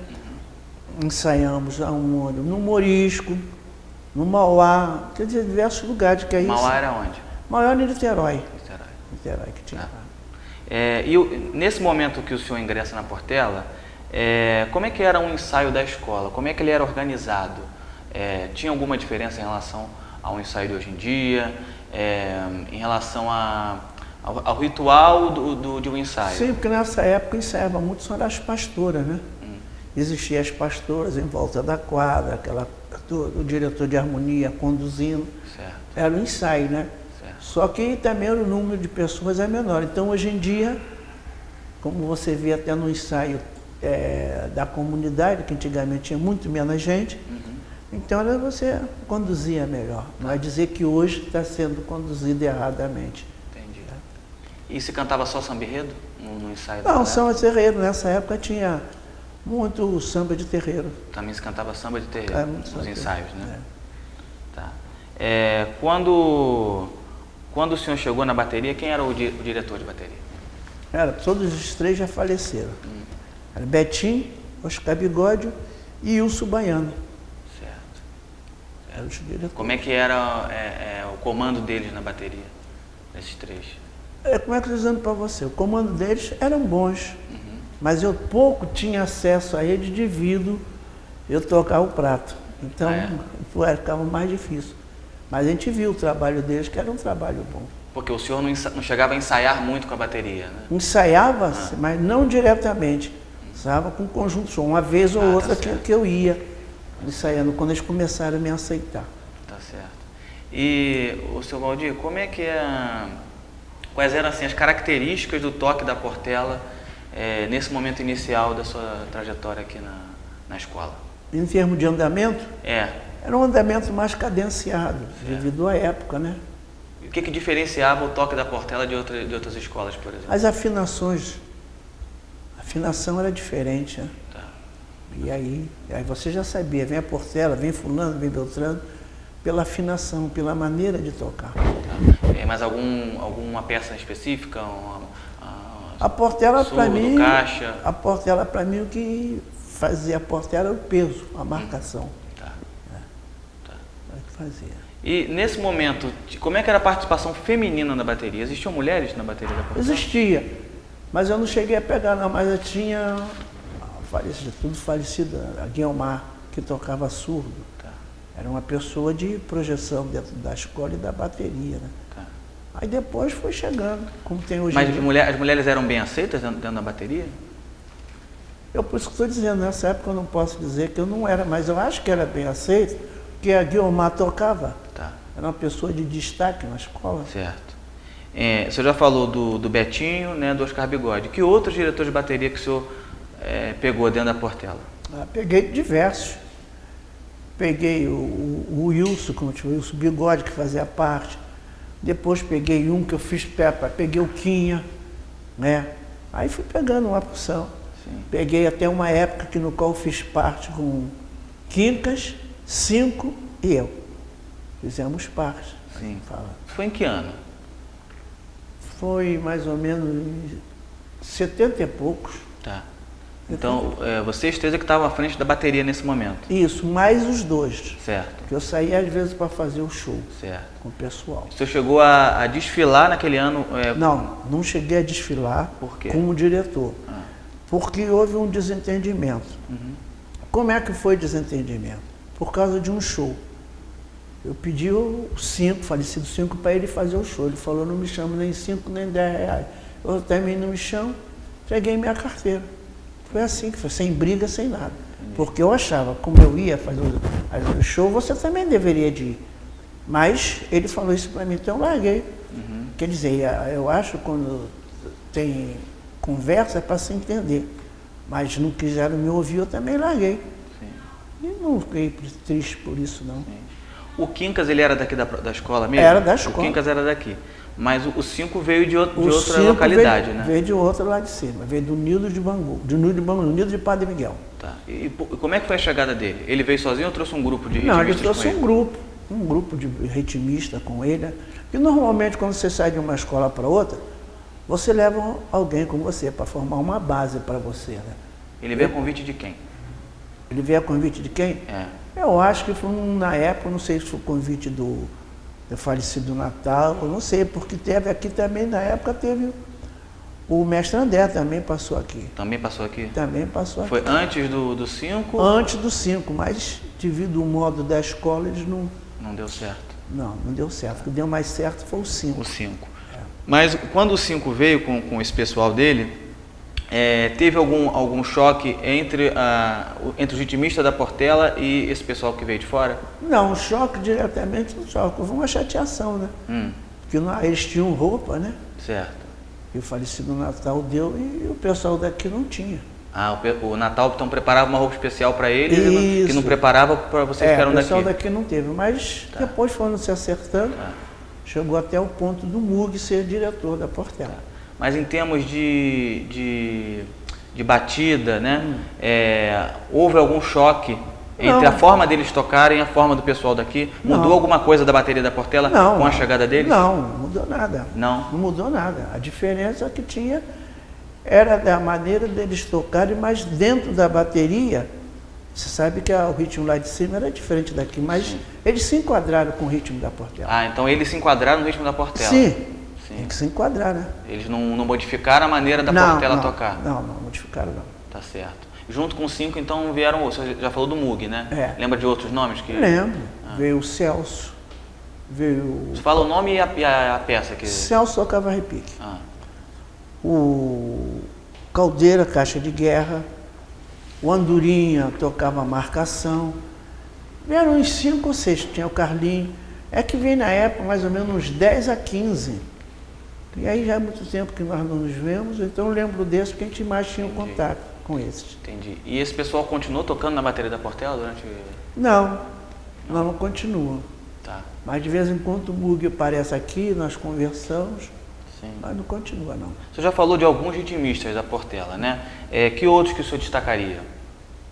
ensaiamos no Morisco, no Mauá, quer dizer, diversos lugares que é isso. Mauá era onde? Mauá era em Niterói. Niterói que tinha. Nesse momento que o senhor ingressa na Portela, como é que era um ensaio da escola? Como é que ele era organizado? Tinha alguma diferença em relação ao ensaio de hoje em dia, em relação ao ritual de um ensaio? Sim, porque nessa época ensaiava muito só das pastoras, né? Existiam as pastoras em volta da quadra, o diretor de harmonia conduzindo. Certo. Era um ensaio, né? Certo. Só que também o número de pessoas é menor. Então hoje em dia, como você vê até no ensaio da comunidade, que antigamente tinha muito menos gente, então você conduzia melhor. Não é dizer que hoje está sendo conduzido erradamente. Entendi. E se cantava só samba enredo no ensaio? Não, samba de terreiro. Nessa época tinha muito samba de terreiro. Também se cantava samba de terreiro nos ensaios, né? Tá. Quando o senhor chegou na bateria, quem era o diretor de bateria? Todos os três já faleceram. Era Betinho, Oscar Bigódio e Wilson Baiano. Eram os diretores. Como é que era o comando deles na bateria, esses três? Como é que eu estou dizendo para você? O comando deles eram bons, mas eu pouco tinha acesso a eles devido eu tocava o prato. Então, ficava mais difícil. Mas a gente viu o trabalho deles, que era um trabalho bom. Porque o senhor não chegava a ensaiar muito com a bateria, né? Ensaiava, mas não diretamente. Ensaiava com conjunto som. Uma vez ou outra que eu ia ensaiando, quando eles começaram a me aceitar. Tá certo. E, o seu Valdir, como é que quais eram assim, as características do toque da Portela nesse momento inicial da sua trajetória aqui na escola? Em termos de andamento? Era um andamento mais cadenciado, devido à época, né? E o que diferenciava o toque da Portela de outras escolas, por exemplo? As afinações. A afinação era diferente, né? Tá. E aí você já sabia, vem a Portela, vem fulano, vem Beltrano, pela afinação, pela maneira de tocar. Tá. Mas alguma peça específica? A Portela para mim, caixa? A Portela para mim, o que fazia a Portela era o peso, a marcação. Tá. É o que fazia. E nesse momento, como é que era a participação feminina na bateria? Existiam mulheres na bateria da Portela? Existia, mas eu não cheguei a pegar não, mas eu tinha tudo falecido, a Guilmar, que tocava surdo. Tá. Era uma pessoa de projeção dentro da escola e da bateria, né? Tá. Aí depois foi chegando, como tem hoje. Mas as mulheres eram bem aceitas dentro da bateria? Por isso que estou dizendo, nessa época eu não posso dizer que eu não era, mas eu acho que era bem aceito, porque a Guilmar tocava. Tá. Era uma pessoa de destaque na escola. Certo. O senhor já falou do Betinho, né, do Oscar Bigode. Que outros diretores de bateria que o senhor pegou dentro da Portela? Peguei diversos. Peguei o Wilson, como tinha o Wilson Bigode, que fazia parte. Depois peguei um que eu fiz peguei o Quinha, né? Aí fui pegando uma porção. Sim. Peguei até uma época no qual eu fiz parte com Quincas, Cinco e eu. Fizemos parte. Sim. Foi em que ano? Foi mais ou menos em 70 e poucos. Tá. Então, vocês três é que estavam à frente da bateria nesse momento? Isso, mais os dois. Certo. Que eu saía às vezes para fazer o show. Certo. Com o pessoal. O senhor chegou a desfilar naquele ano? Não cheguei a desfilar. Por quê? Como diretor. Porque houve um desentendimento. Uhum. Como é que foi o desentendimento? Por causa de um show. Eu pedi o falecido Cinco, para ele fazer o show. Ele falou, não me chamo nem 5 nem 10 reais. Eu também não me chamo, entreguei minha carteira. Foi assim que foi, sem briga, sem nada. Porque eu achava, como eu ia fazer o show, você também deveria de ir. Mas ele falou isso para mim, então eu larguei. Uhum. Quer dizer, eu acho que quando tem conversa é para se entender. Mas não quiseram me ouvir, eu também larguei. Sim. E não fiquei triste por isso, não. Sim. O Quincas, ele era daqui da escola mesmo? Era da escola. O Quincas era daqui. Mas o Cinco veio de outra localidade, né? Veio de outra lá de cima, veio do Nido de Bangu, do Nido de Padre Miguel. Tá. E como é que foi a chegada dele? Ele veio sozinho ou trouxe um grupo de ritmistas? Não, ele trouxe um grupo de ritmistas com ele, né? E normalmente quando você sai de uma escola para outra, você leva alguém com você para formar uma base para você, né? Ele veio a convite de quem? Ele veio a convite de quem? Eu acho que foi na época, não sei se foi o convite do falecido Natal, eu não sei, porque teve aqui também, na época teve o mestre André também passou aqui. Também passou aqui? Também passou foi aqui. Foi antes do 5? Antes do 5, mas devido ao modo da escola, eles não... Não deu certo? Não deu certo. O que deu mais certo foi o 5. O 5. Mas quando o 5 veio com esse pessoal dele, teve algum choque entre os ritmistas da Portela e esse pessoal que veio de fora? Não, choque diretamente não choque, houve uma chateação, né? Porque eles tinham roupa, né? Certo. E o falecido Natal deu e o pessoal daqui não tinha. O Natal então preparava uma roupa especial para eles, que não preparava para vocês que eram daqui? O pessoal daqui não teve, mas depois foram se acertando, chegou até o ponto do Mug ser diretor da Portela. Mas em termos de batida, né? Houve algum choque entre a forma deles tocarem e a forma do pessoal daqui? Mudou alguma coisa da bateria da Portela com a chegada deles? Não, não mudou nada. Não mudou nada. A diferença que tinha era da maneira deles tocarem, mas dentro da bateria, você sabe que o ritmo lá de cima era diferente daqui, mas eles se enquadraram com o ritmo da Portela. Então eles se enquadraram no ritmo da Portela? Sim. Tem que se enquadrar, né? Eles não modificaram a maneira da Portela tocar? Não modificaram não. Tá certo. Junto com os 5, então, vieram, você já falou do Mug, né? É. Lembra de outros nomes? Que... Lembro. Veio o Celso, veio... Você fala o nome e a peça que... Celso tocava repique. Ah, O Caldeira, caixa de guerra. O Andorinha tocava marcação. Vieram uns 5 ou 6, tinha o Carlinho. É que veio na época mais ou menos uns 10 a 15. E aí já é muito tempo que nós não nos vemos, então eu lembro desse porque a gente mais tinha um contato com esses. entendi. E esse pessoal continuou tocando na bateria da Portela durante... Não continua. Tá. Mas de vez em quando o Mug aparece aqui, nós conversamos, Sim. mas não continua não. Você já falou de alguns ritmistas da Portela, né? Que outros que o senhor destacaria?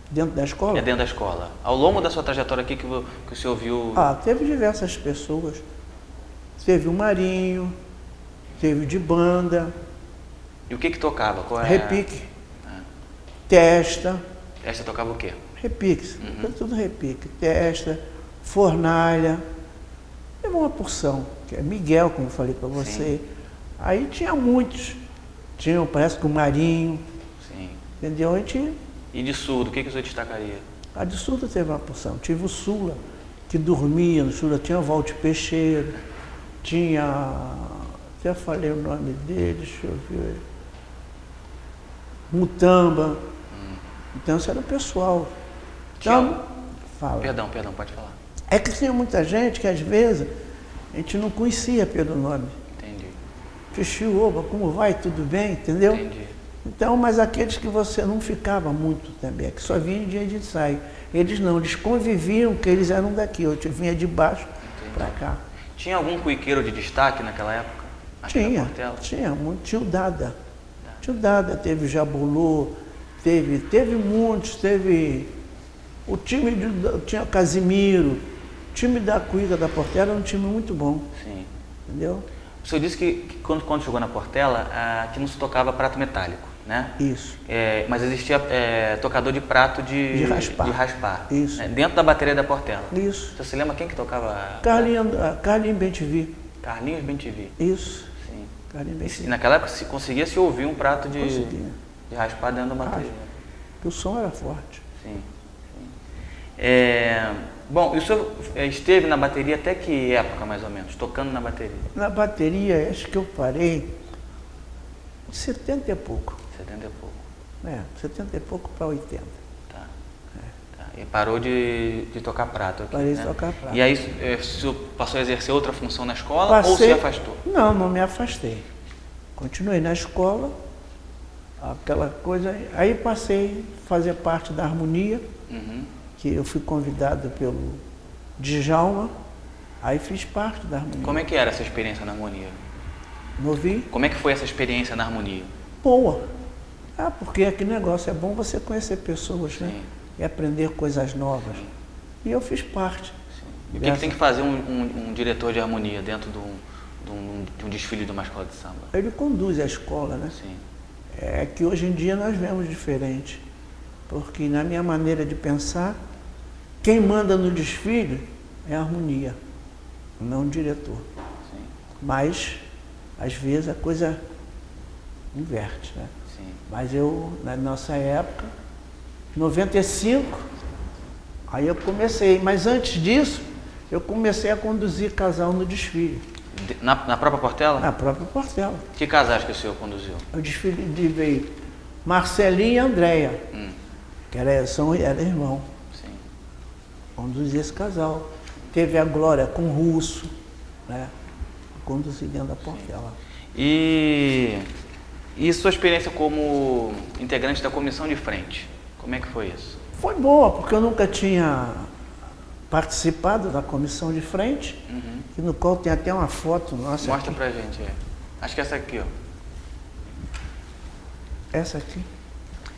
Dentro da escola? Dentro da escola. Ao longo da sua trajetória aqui que o senhor viu... Teve diversas pessoas. Teve o Marinho, teve o de banda, E o que tocava? Qual é... repique, testa, Essa tocava o quê? repique, tudo repique, testa, fornalha, teve uma porção, que é Miguel, como eu falei para você. Aí tinha muitos, parece que o Marinho, Sim. entendeu? A gente... E de surdo, o que o senhor destacaria? A de surdo teve uma porção. Tive o Sula, que dormia no Sula, tinha o Valde Peixeiro, tinha... Até falei o nome dele, deixa eu ver. Mutamba. Então isso era o pessoal. Então, fala. Perdão, pode falar. É que tinha muita gente que às vezes a gente não conhecia pelo nome. Entendi. Chuchu, oba, como vai? Tudo bem? Entendeu? Entendi. Então, mas aqueles que você não ficava muito também, que só vinha em dia de ensaio. Eles não, eles conviviam, que eles eram daqui, eu vinha de baixo para cá. Tinha algum cuiqueiro de destaque naquela época? Aqui na Portela? Tinha muito, tinha o Dada. Tinha o Dada, teve o Jabulô, teve muitos, teve o time, tinha o Casimiro, o time da Cuíca da Portela era um time muito bom. Sim. Entendeu? O senhor disse que quando chegou na Portela, aqui não se tocava prato metálico, né? Isso. Mas existia tocador de prato de raspar. Isso. Né? Dentro da bateria da Portela. Isso. Você se lembra quem que tocava? Carlinho Bentivi. Carlinhos Bentivi. Isso. Sim. Carlinho E Bentivi. naquela época conseguia se ouvir um prato de raspar dentro da bateria. Porque o som era forte. Sim. Bom, e o senhor esteve na bateria até que época, mais ou menos, tocando na bateria? Na bateria, acho que eu parei de 70 e pouco. 70 e pouco. 70 e pouco para 80. Tá. E parou de tocar prato aqui, Parei de né? tocar prato. E aí o senhor passou a exercer outra função na escola ou se afastou? Não me afastei. Continuei na escola, aquela coisa. Aí passei a fazer parte da harmonia, que eu fui convidado pelo Djalma, aí fiz parte da harmonia. Como é que era essa experiência na harmonia? Novi? Como é que foi essa experiência na harmonia? Boa. Porque aquele negócio é bom você conhecer pessoas, né? E aprender coisas novas. E eu fiz parte. E o que tem que fazer um diretor de harmonia dentro de um desfile de uma escola de samba? Ele conduz a escola, né? Sim. É que hoje em dia nós vemos diferente. Porque na minha maneira de pensar, quem manda no desfile é a harmonia, não o diretor. Sim. Mas, às vezes, a coisa inverte, né? Sim. Mas eu, na nossa época, 95, aí eu comecei. Mas antes disso, eu comecei a conduzir casal no desfile. Na própria Portela? Na própria Portela. Que casais que o senhor conduziu? O desfile veio Marcelinho e Andréia, que era irmão. Sim. Conduzi esse casal. Teve a Glória com o Russo, né? Conduzi dentro da Portela. E sua experiência como integrante da comissão de frente, como é que foi isso? Foi boa, porque eu nunca tinha participado da comissão de frente, no qual tem até uma foto nossa. Mostra aqui. pra gente, Acho que essa aqui, ó. Essa aqui.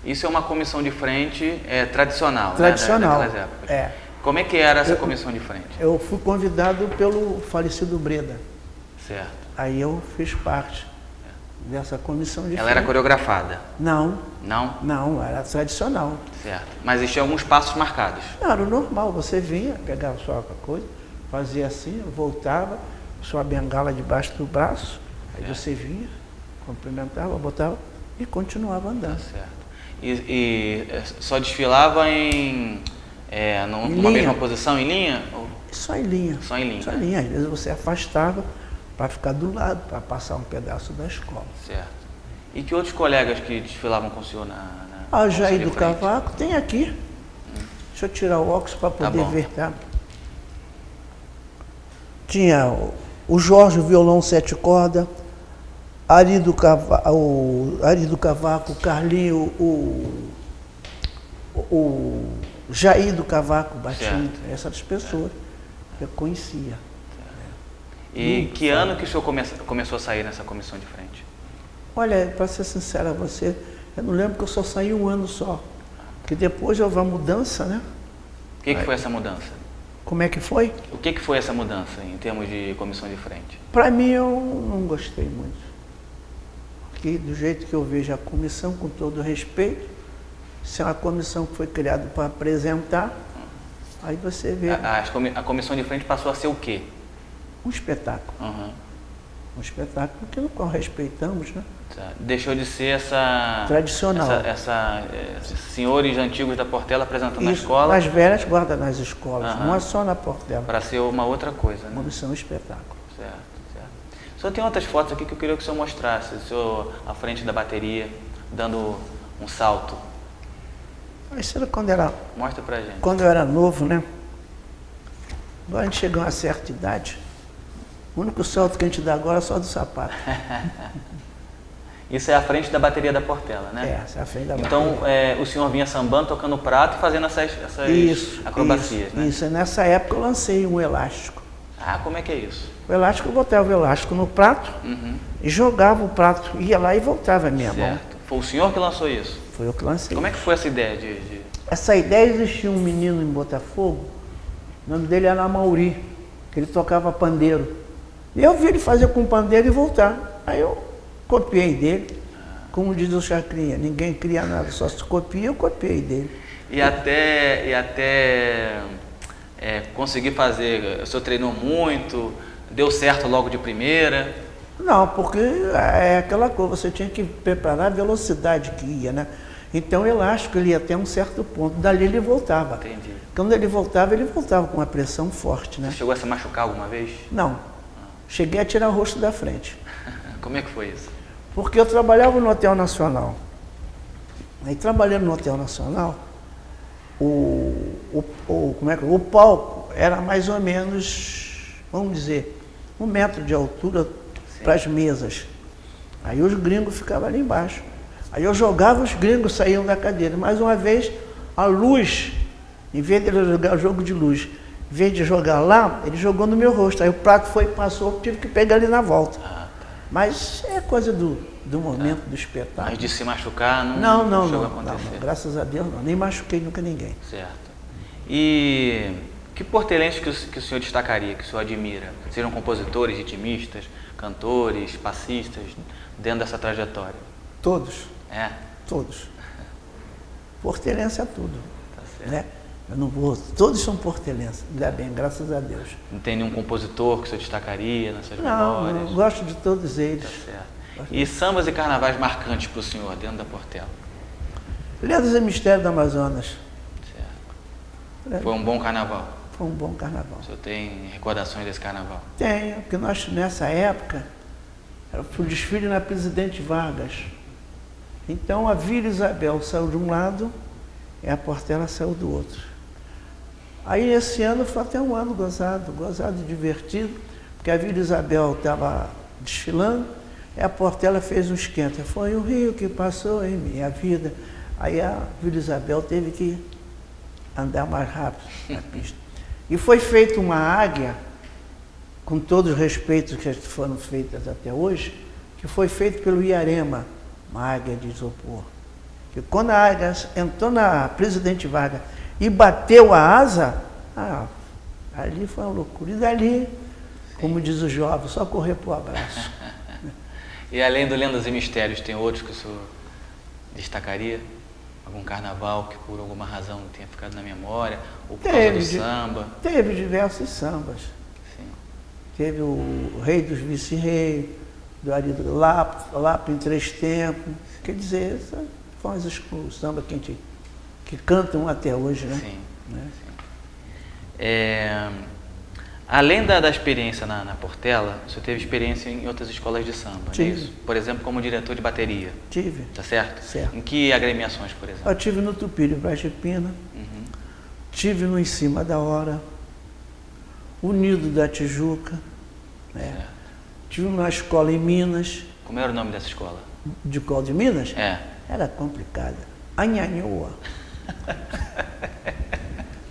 Isso é uma comissão de frente tradicional, Tradicional, né? Daquelas épocas. Como é que era essa comissão de frente? Eu fui convidado pelo falecido Breda. Certo. Aí eu fiz parte dessa comissão de frente. Ela era coreografada? Não. Não? Não, era tradicional. Certo. Mas existiam alguns passos marcados? Não, era o normal, você vinha, pegava sua coisa, fazia assim, voltava, sua bengala debaixo do braço, aí você vinha, cumprimentava, botava e continuava andando. Tá certo. E só desfilava numa mesma posição, em linha? Só em linha. Só em linha. Só em linha. Às vezes você afastava para ficar do lado, para passar um pedaço da escola. Certo. E que outros colegas que desfilavam com o senhor na O Jair do Cavaco tem aqui. Deixa eu tirar o óculos para poder ver, tá? Tinha o Jorge, o violão 7 cordas, Ari do Cavaco, o Carlinho, o Jair do Cavaco, baixinho, essas pessoas que eu conhecia. E que ano que o senhor começou a sair nessa comissão de frente? Olha, para ser sincero a você, eu não lembro que eu só saí um ano só. Porque depois houve a mudança, né? O que foi essa mudança? Como é que foi? O que foi essa mudança em termos de comissão de frente? Para mim, eu não gostei muito. Porque do jeito que eu vejo a comissão, com todo respeito, se é uma comissão que foi criada para apresentar, aí você vê A comissão de frente passou a ser o quê? um espetáculo. Um espetáculo que no qual respeitamos, né? Deixou de ser essa... Tradicional. Senhores antigos da Portela apresentando na Isso, escola. nas velhas guarda nas escolas, não é só na Portela. Para ser uma outra coisa, né? Comissão espetáculo. Certo. O senhor tem outras fotos aqui que eu queria que o senhor mostrasse. O senhor à frente da bateria, dando um salto. Isso era quando era... Mostra pra gente. Quando eu era novo, né? Agora a gente chegou a uma certa idade. O único salto que a gente dá agora é só do sapato. Isso é a frente da bateria da Portela, né? Essa é a frente da Então, bateria. o senhor vinha sambando, tocando prato e fazendo essas acrobacias, né? Isso. Nessa época eu lancei um elástico. Como é que é isso? O elástico, eu botava o elástico no prato e jogava o prato. Ia lá e voltava a minha mão. Foi o senhor que lançou isso? Foi eu que lancei. Como é que foi essa ideia Essa ideia, existia um menino em Botafogo, o nome dele era Amauri, que ele tocava pandeiro. E eu vi ele fazer com pandeiro e voltar. Aí eu copiei dele, como diz o Chacrinha, ninguém cria nada, só se copia, eu copiei dele. E até conseguir fazer, o senhor treinou muito, deu certo logo de primeira? Não, porque é aquela coisa, você tinha que preparar a velocidade que ia, né? Então o elástico ele ia até um certo ponto, dali ele voltava. Entendi. Quando ele voltava com uma pressão forte, né? Você chegou a se machucar alguma vez? Não. Cheguei a tirar o rosto da frente. Como é que foi isso? Porque eu trabalhava no Hotel Nacional. Aí trabalhando no Hotel Nacional, o palco era mais ou menos, vamos dizer, 1 metro de altura para as mesas. Aí os gringos ficavam ali embaixo. Aí eu jogava, os gringos saíam da cadeira. Mais uma vez, a luz, em vez de ele jogar o jogo de luz, em vez de jogar lá, ele jogou no meu rosto. Aí o prato foi e passou, tive que pegar ali na volta. Mas é coisa do momento do espetáculo. Mas de se machucar não, graças a Deus não. Nem machuquei nunca ninguém. Certo. E que portelenses que o senhor destacaria, que o senhor admira? Sejam compositores, ritmistas, cantores, passistas, dentro dessa trajetória? Todos. Todos. Portelense é tudo. Tá certo. Né? Eu não vou, todos são portelenses, ainda bem, graças a Deus. Não tem nenhum compositor que o senhor destacaria nessas memórias? Não, gosto de todos eles. Tá certo. E sambas e carnavais marcantes para o senhor, dentro da Portela? Lendas e Mistérios do Amazonas. Certo. Foi um bom carnaval? Foi um bom carnaval. O senhor tem recordações desse carnaval? Tenho, porque nós, nessa época, foi o desfile na Presidente Vargas. Então a Vila Isabel saiu de um lado e a Portela saiu do outro. Aí esse ano foi até um ano gozado e divertido, porque a Vila Isabel estava desfilando e a Portela fez um esquenta. Foi o rio que passou em minha vida. Aí a Vila Isabel teve que andar mais rápido na pista. E foi feita uma águia, com todos os respeitos que foram feitas até hoje, que foi feito pelo Iarema, uma águia de isopor. Que quando a águia entrou na Presidente Vargas e bateu a asa, ali foi uma loucura. E dali, como diz o jovem, só correr para o abraço. E além do Lendas e Mistérios, tem outros que o senhor destacaria? Algum carnaval que por alguma razão tenha ficado na memória? Ou por causa do samba? Teve diversos sambas. Sim. Teve o Rei dos Vice-Reis, do Arido Lapo em 3 tempos. Quer dizer, faz o samba que cantam até hoje, né? Sim. Né? Além da experiência na Portela, você teve experiência em outras escolas de samba, Tive. não é isso? Por exemplo, como diretor de bateria, Tive. tá certo? Certo. Em que agremiações, por exemplo? Eu tive no Tupi de Braz de Pina, Uhum. tive no Em Cima da Hora, Unido da Tijuca, né? Certo. Tive uma escola em Minas, Como era o nome dessa escola? de qual de Minas? É. Era complicada. Anhanhoa.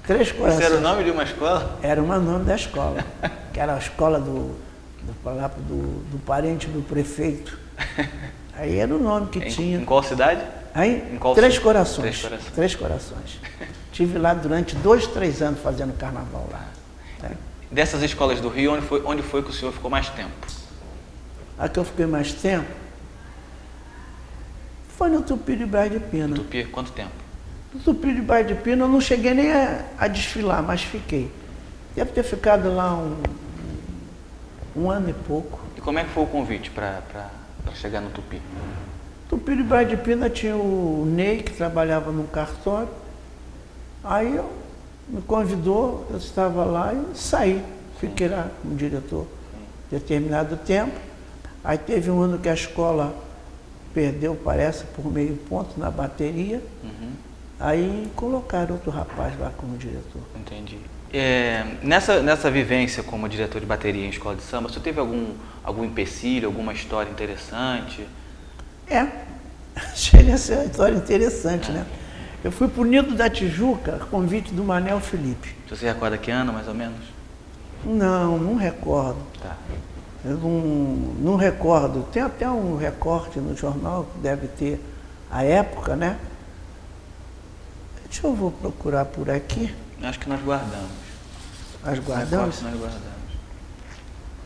Três Corações. Esse era o nome de uma escola? Era o nome da escola, que era a escola do parente do prefeito. Aí era o nome que tinha. Em qual cidade? Aí, Em qual Três cidade? Corações. Três Corações. Três Corações. Tive lá durante 2, 3 anos fazendo carnaval lá. Né? Dessas escolas do Rio, onde foi que o senhor ficou mais tempo? A que eu fiquei mais tempo foi no Tupi de Braz de Pina. Tupi, quanto tempo? No Tupi de Braz de Pina eu não cheguei nem a desfilar, mas fiquei. Deve ter ficado lá um ano e pouco. E como é que foi o convite para chegar no Tupi? Tupi de Braz de Pina tinha o Ney, que trabalhava num cartório. Aí me convidou, eu estava lá e saí. Fiquei lá como diretor determinado tempo. Aí teve um ano que a escola perdeu, parece, por meio ponto na bateria. Uhum. Aí colocaram outro rapaz lá como diretor. Entendi. Nessa vivência como diretor de bateria em escola de samba, você teve algum empecilho, alguma história interessante? Chega a ser uma história interessante, né? Eu fui para o Nido da Tijuca, a convite do Manel Felipe. Você recorda que ano, mais ou menos? Não recordo. Tá. Eu não recordo. Tem até um recorte no jornal que deve ter a época, né? Deixa eu vou procurar por aqui. Acho que nós guardamos. Nós guardamos? Recorte nós guardamos.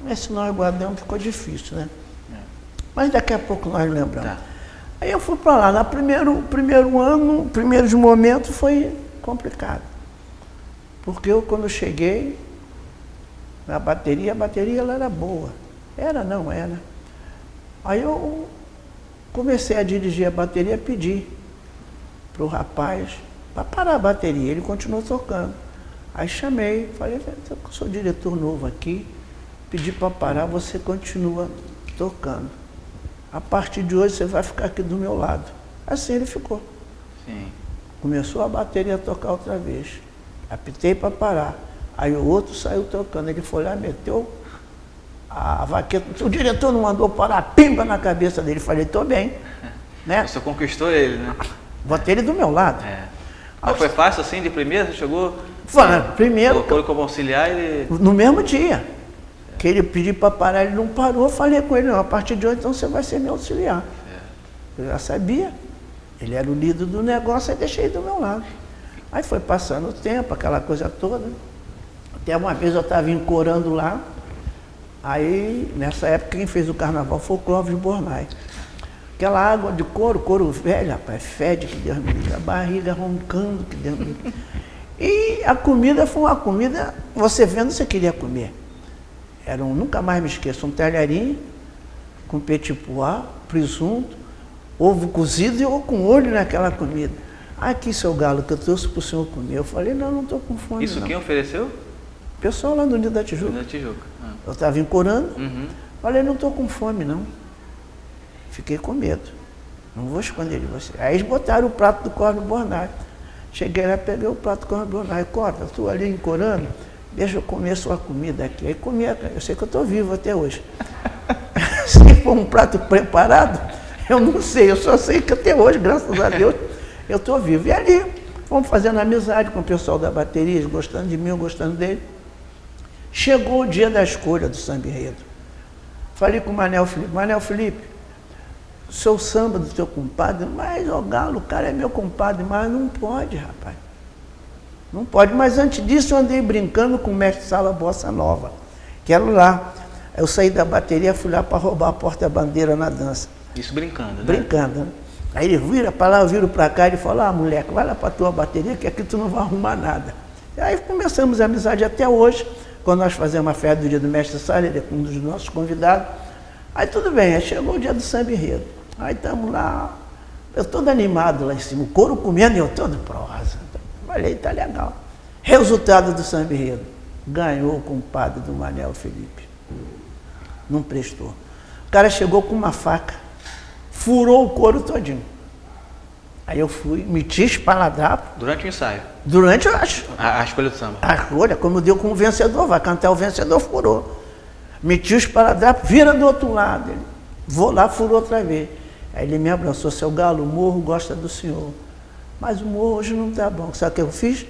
Mas se nós guardamos ficou difícil, né? É. Mas daqui a pouco nós lembramos. Tá. Aí eu fui para lá. No primeiro ano, primeiros momentos foi complicado. Porque eu, quando cheguei na bateria, a bateria ela era boa. Era. Aí eu comecei a dirigir a bateria, pedi para o rapaz para parar a bateria. Ele continuou tocando. Aí chamei, falei, eu sou diretor novo aqui, pedi para parar, você continua tocando. A partir de hoje você vai ficar aqui do meu lado. Assim ele ficou. Sim. Começou a bateria a tocar outra vez. Apitei para parar. Aí o outro saiu tocando. Ele foi lá, meteu a vaqueta. O diretor não mandou parar, pimba na cabeça dele. Falei, estou bem. Né? Você conquistou ele, né? Botei ele do meu lado. Mas foi fácil assim, de primeira? Você chegou? Foi, primeiro. Colocou ele como auxiliar e... No mesmo dia. Que ele pediu para parar, ele não parou. Eu falei com ele, não, a partir de hoje então você vai ser meu auxiliar. Eu já sabia. Ele era o líder do negócio, aí deixei ele do meu lado. Aí foi passando o tempo, aquela coisa toda. Até uma vez eu estava encorando lá. Aí, nessa época, quem fez o carnaval foi o Clóvis Bornai. Aquela água de couro velho, rapaz, fede, que Deus me livre, a barriga roncando, que Deus me livre. E a comida foi uma comida, você vendo, você queria comer. Nunca mais me esqueço, um talharinho com petit pois, presunto, ovo cozido e ovo com olho naquela comida. Aqui, seu Galo, que eu trouxe para o senhor comer. Eu falei, não estou com fome. Isso não. quem ofereceu? O pessoal lá no Nido da Tijuca. Da Tijuca. Eu estava encorando, Uhum. falei, não estou com fome, não. Fiquei com medo. Não vou esconder de você. Aí eles botaram o prato do Clóvis Bornai. Cheguei lá, peguei o prato do Clóvis Bornai. Corta, eu estou ali encorando, deixa eu comer sua comida aqui. Aí comi, eu sei que eu estou vivo até hoje. Se for um prato preparado, eu não sei, eu só sei que até hoje, graças a Deus, eu estou vivo. E ali, fomos fazendo amizade com o pessoal da bateria, eles gostando de mim, eu gostando dele. Chegou o dia da escolha do samba enredo. Falei com o Manel Felipe, seu samba do seu compadre, mas o Galo, o cara é meu compadre, mas não pode, rapaz. Não pode, mas antes disso eu andei brincando com o mestre Sala Bossa Nova. Quero lá. Eu saí da bateria, fui lá para roubar a porta-bandeira na dança. Isso brincando, né? Brincando, né? Aí ele vira para lá, eu viro para cá, ele fala, moleque, vai lá para a tua bateria que aqui tu não vai arrumar nada. E aí começamos a amizade até hoje, quando nós fazemos a festa do dia do mestre Sala, ele é um dos nossos convidados. Aí tudo bem, aí chegou o dia do samba enredo. Aí estamos lá, Eu todo animado lá em cima, o couro comendo e eu todo prosa. Falei, tá legal. Resultado do samba enredo. Ganhou o compadre do Manel Felipe. Não prestou. O cara chegou com uma faca, furou o couro todinho. Aí eu fui, meti espaladrapo. Durante o ensaio? Durante a escolha do samba? A escolha, como deu com o vencedor, vai cantar o vencedor, furou. Meti o espaladrapo, vira do outro lado. Ele, vou lá, furou outra vez. Aí ele me abraçou, seu Galo, o morro gosta do senhor. Mas o morro hoje não está bom. Sabe o que eu fiz?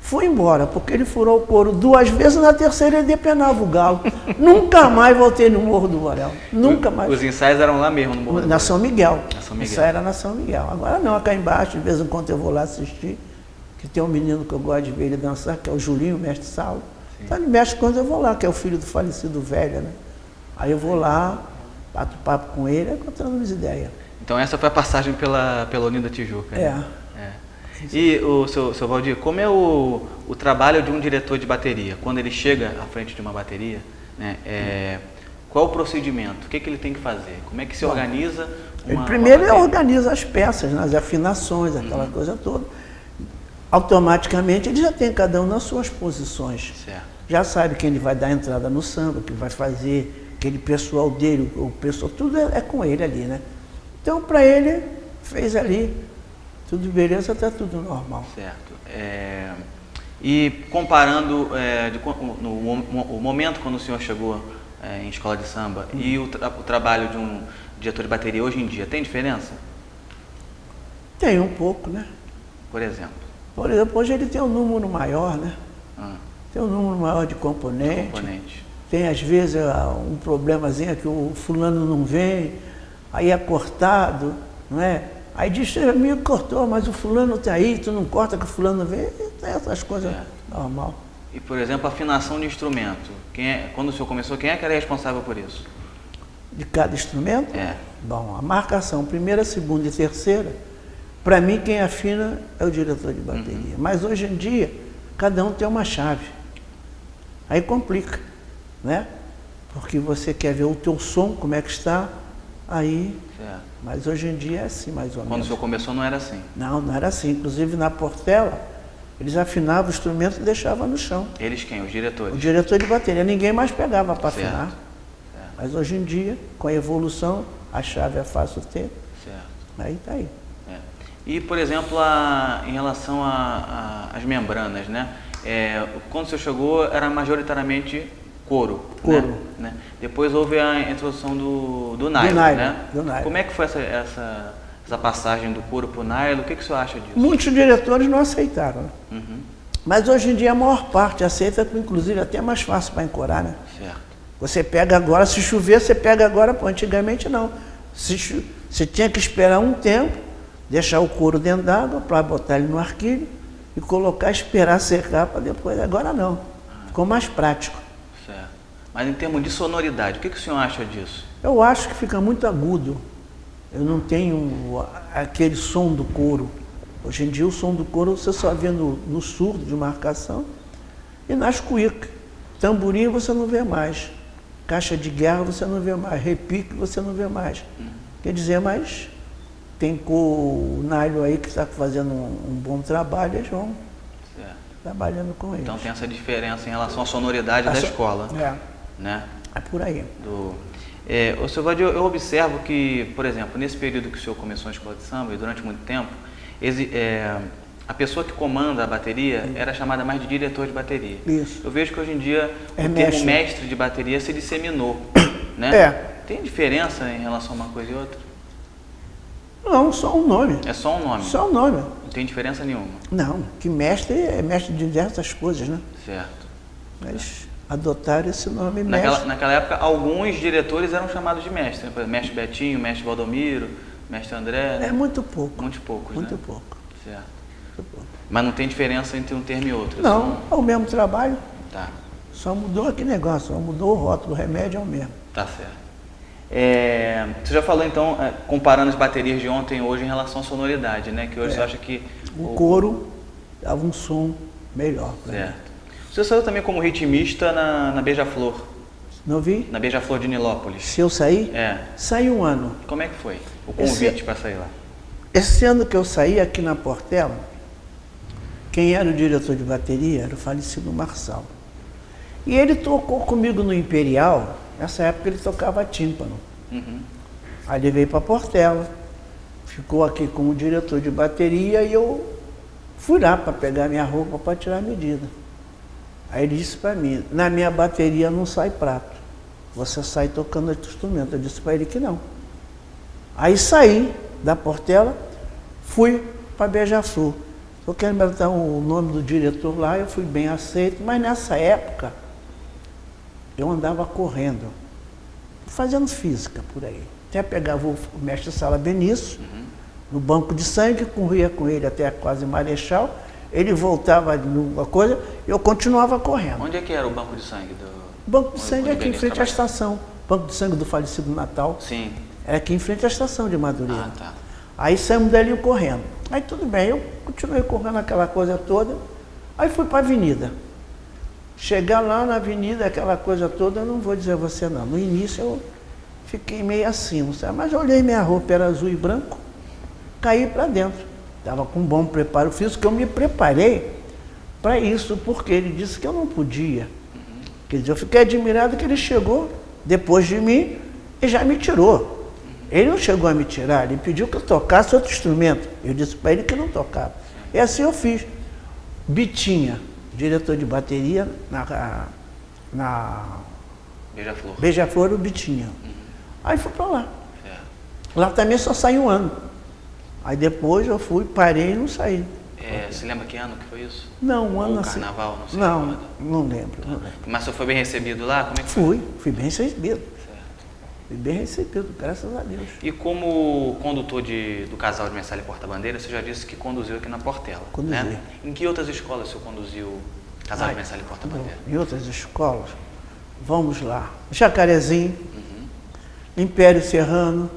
Fui embora, porque ele furou o couro 2 vezes, na terceira ele depenava o galo. Nunca mais voltei no Morro do Borel. Nunca mais. Os ensaios eram lá mesmo, no Morro do Borel? Na São Miguel. Na São Miguel. Isso era na São Miguel. Agora não, cá embaixo, de vez em quando eu vou lá assistir, que tem um menino que eu gosto de ver ele dançar, que é o Julinho, mestre Saulo. Então ele mexe quando eu vou lá, que é o filho do falecido velho, né? Aí eu vou lá, bato papo com ele, aí contando as ideias. Então essa foi a passagem pela União da Tijuca. É. Né? E o seu Valdir, como é o trabalho de um diretor de bateria? Quando ele chega à frente de uma bateria, né, qual o procedimento? O que ele tem que fazer? Como é que se organiza primeiro ele organiza as peças, né, as afinações, aquela coisa toda. Automaticamente ele já tem cada um nas suas posições. Certo. Já sabe quem ele vai dar entrada no samba, que vai fazer, aquele pessoal dele, o pessoal, tudo é com ele ali, né? Então para ele, fez ali. Tudo beleza, está tudo normal. Certo. E comparando o momento quando o senhor chegou em escola de samba e o trabalho de um diretor de bateria hoje em dia, tem diferença? Tem um pouco, né? Por exemplo? Por exemplo, hoje ele tem um número maior, né? Tem um número maior de componentes. Tem às vezes um problemazinho que o fulano não vem, aí é cortado, não é? Aí diz, amigo cortou, mas o fulano está aí, tu não corta que o fulano vem, tem essas coisas normal. E, por exemplo, a afinação de instrumento. Quando o senhor começou, quem é que era responsável por isso? De cada instrumento? É. Bom, a marcação, primeira, segunda e terceira, para mim quem afina é o diretor de bateria. Mas hoje em dia, cada um tem uma chave. Aí complica, né? Porque você quer ver o teu som, como é que está, aí... Certo. Mas hoje em dia é assim, mais ou menos. Quando o senhor começou não era assim? Não, não era assim. Inclusive na Portela, eles afinavam o instrumento e deixavam no chão. Eles quem? Os diretores? O diretor de bateria. Ninguém mais pegava para afinar. Certo. Mas hoje em dia, com a evolução, a chave é fácil ter. Certo. Aí está aí. E, por exemplo, em relação às membranas, né? Quando o senhor chegou, era majoritariamente couro. Né? Depois houve a introdução do nylon, né? Do nylon. Como é que foi essa passagem do couro para o nylon? O que o senhor acha disso? Muitos diretores não aceitaram. Né? Mas hoje em dia a maior parte aceita, inclusive até é mais fácil para encorar, né? Certo. Você pega agora, se chover, você pega agora, pô, antigamente não. Você tinha que esperar um tempo, deixar o couro dentro d'água para botar ele no arquilho e colocar, esperar secar para depois. Agora não. Ficou mais prático. Certo. Mas em termos de sonoridade, o que o senhor acha disso? Eu acho que fica muito agudo. Eu não tenho aquele som do couro. Hoje em dia o som do couro você só vê no surdo de marcação e nas cuícas. Tamborim você não vê mais. Caixa de guerra você não vê mais. Repique você não vê mais. Quer dizer, mas tem o nylon aí que está fazendo um bom trabalho, eles vão trabalhando com eles. Então tem essa diferença em relação à sonoridade da escola. Né? É por aí. O senhor Valdir, eu observo que, por exemplo, nesse período que o senhor começou a escola de samba e durante muito tempo, a pessoa que comanda a bateria era chamada mais de diretor de bateria. Isso. Eu vejo que hoje em dia o termo mestre de bateria se disseminou. Né? Tem diferença em relação a uma coisa e outra? Não, só um nome. É só um nome? Só um nome. Não tem diferença nenhuma? Não, que mestre é mestre de diversas coisas, né? Certo. Mas adotaram esse nome mestre. Naquela época, alguns diretores eram chamados de mestre. Né? Mestre Betinho, mestre Valdomiro, mestre André. Né? É muito pouco. Muito poucos, Muito né? pouco. Certo. Muito pouco. Mas não tem diferença entre um termo e outro? Não, é o mesmo trabalho. Tá. Só mudou aquele negócio, só mudou o rótulo, o remédio é o mesmo. Tá certo. Você já falou então, comparando as baterias de ontem e hoje em relação à sonoridade, né? Que hoje você acha que... O couro dava um som melhor. Certo. Você saiu também como ritmista na Beija-Flor. Não vi? Na Beija-Flor de Nilópolis. Se eu sair? É. Saí um ano. Como é que foi o convite para sair lá? Esse ano que eu saí aqui na Portela, quem era o diretor de bateria era o falecido Marçal. E ele tocou comigo no Imperial, nessa época ele tocava tímpano. Uhum. Aí ele veio para Portela, ficou aqui como diretor de bateria e eu fui lá para pegar minha roupa para tirar a medida. Aí ele disse para mim, na minha bateria não sai prato, você sai tocando outro instrumento. Eu disse para ele que não. Aí saí da Portela, fui para Beija-Flor. Eu quero me dar o nome do diretor lá, eu fui bem aceito, mas nessa época eu andava correndo, fazendo física por aí. Até pegava o mestre Sala Benício, no banco de sangue, corria com ele até quase Marechal, ele voltava numa coisa, eu continuava correndo. Onde é que era o banco de sangue? O banco de sangue é aqui em frente à estação. Banco de sangue do falecido Natal. Sim. É aqui em frente à estação de Madureira. Ah, tá. Aí saímos dali correndo. Aí tudo bem, eu continuei correndo aquela coisa toda. Aí fui para a avenida. Chegar lá na avenida, aquela coisa toda, eu não vou dizer a você não. No início eu fiquei meio assim, não sabe? Mas eu olhei, minha roupa era azul e branco, caí para dentro. Estava com um bom preparo físico, que eu me preparei para isso, porque ele disse que eu não podia. Quer dizer, eu fiquei admirado que ele chegou depois de mim e já me tirou. Ele não chegou a me tirar, ele pediu que eu tocasse outro instrumento. Eu disse para ele que não tocava. E assim eu fiz. Bitinha, diretor de bateria na Beija-Flor. Beija-Flor, o Bitinha. Aí fui para lá. Lá também só saí um ano. Aí depois eu fui, parei e não saí. Você lembra que ano que foi isso? Um Ou ano assim. carnaval, não sei. Não lembro, não lembro. Mas você foi bem recebido lá? Como é que foi? Fui bem recebido. Certo. Fui bem recebido, graças a Deus. E como condutor do casal de Messalha e Porta-Bandeira, você já disse que conduziu aqui na Portela. Conduzi. Né? Em que outras escolas você conduziu casal de Messalha e Porta-Bandeira? Em outras escolas, vamos lá. Jacarezinho, Império Serrano.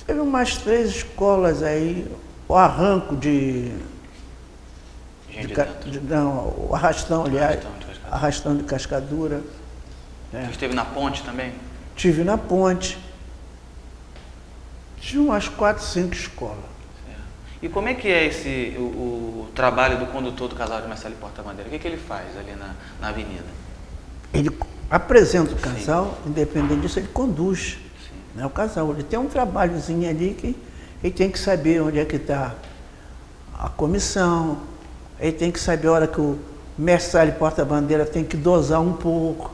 Teve umas 3 escolas aí, o Arranco o Arrastão, aliás, Arrastão de Cascadura. Você esteve na Ponte também? Tive na Ponte. Tive umas 4, 5 escolas. E como é que é o trabalho do condutor do casal de Messalha e Porta-Bandeira? O que ele faz ali na avenida? Ele apresenta o casal, independente disso, ele conduz. Né, o casal. Ele tem um trabalhozinho ali que ele tem que saber onde é que está a comissão, ele tem que saber a hora que o mestre e porta-bandeira tem que dosar um pouco.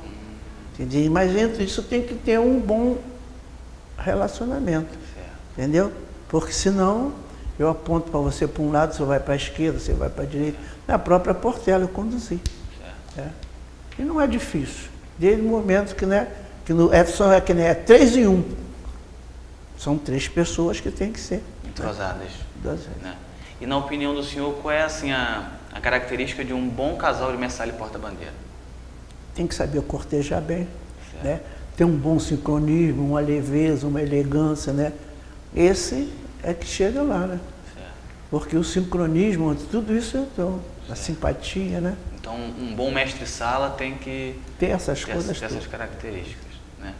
Entendeu? Mas entre isso tem que ter um bom relacionamento. Entendeu? Porque senão eu aponto para você para um lado, você vai para a esquerda, você vai para a direita. Na própria Portela eu conduzi. E não é difícil. Desde o momento que, né, que é 3 em 1. São 3 pessoas que tem que ser entrosadas. Né? E na opinião do senhor, qual é assim, a característica de um bom casal de Messalha e Porta-Bandeira? Tem que saber cortejar bem, né? Ter um bom sincronismo, uma leveza, uma elegância, né? Esse é que chega lá, né? Porque o sincronismo, tudo isso é a simpatia, né? Então, um bom mestre-sala tem que ter essas coisas, ter essas características, né?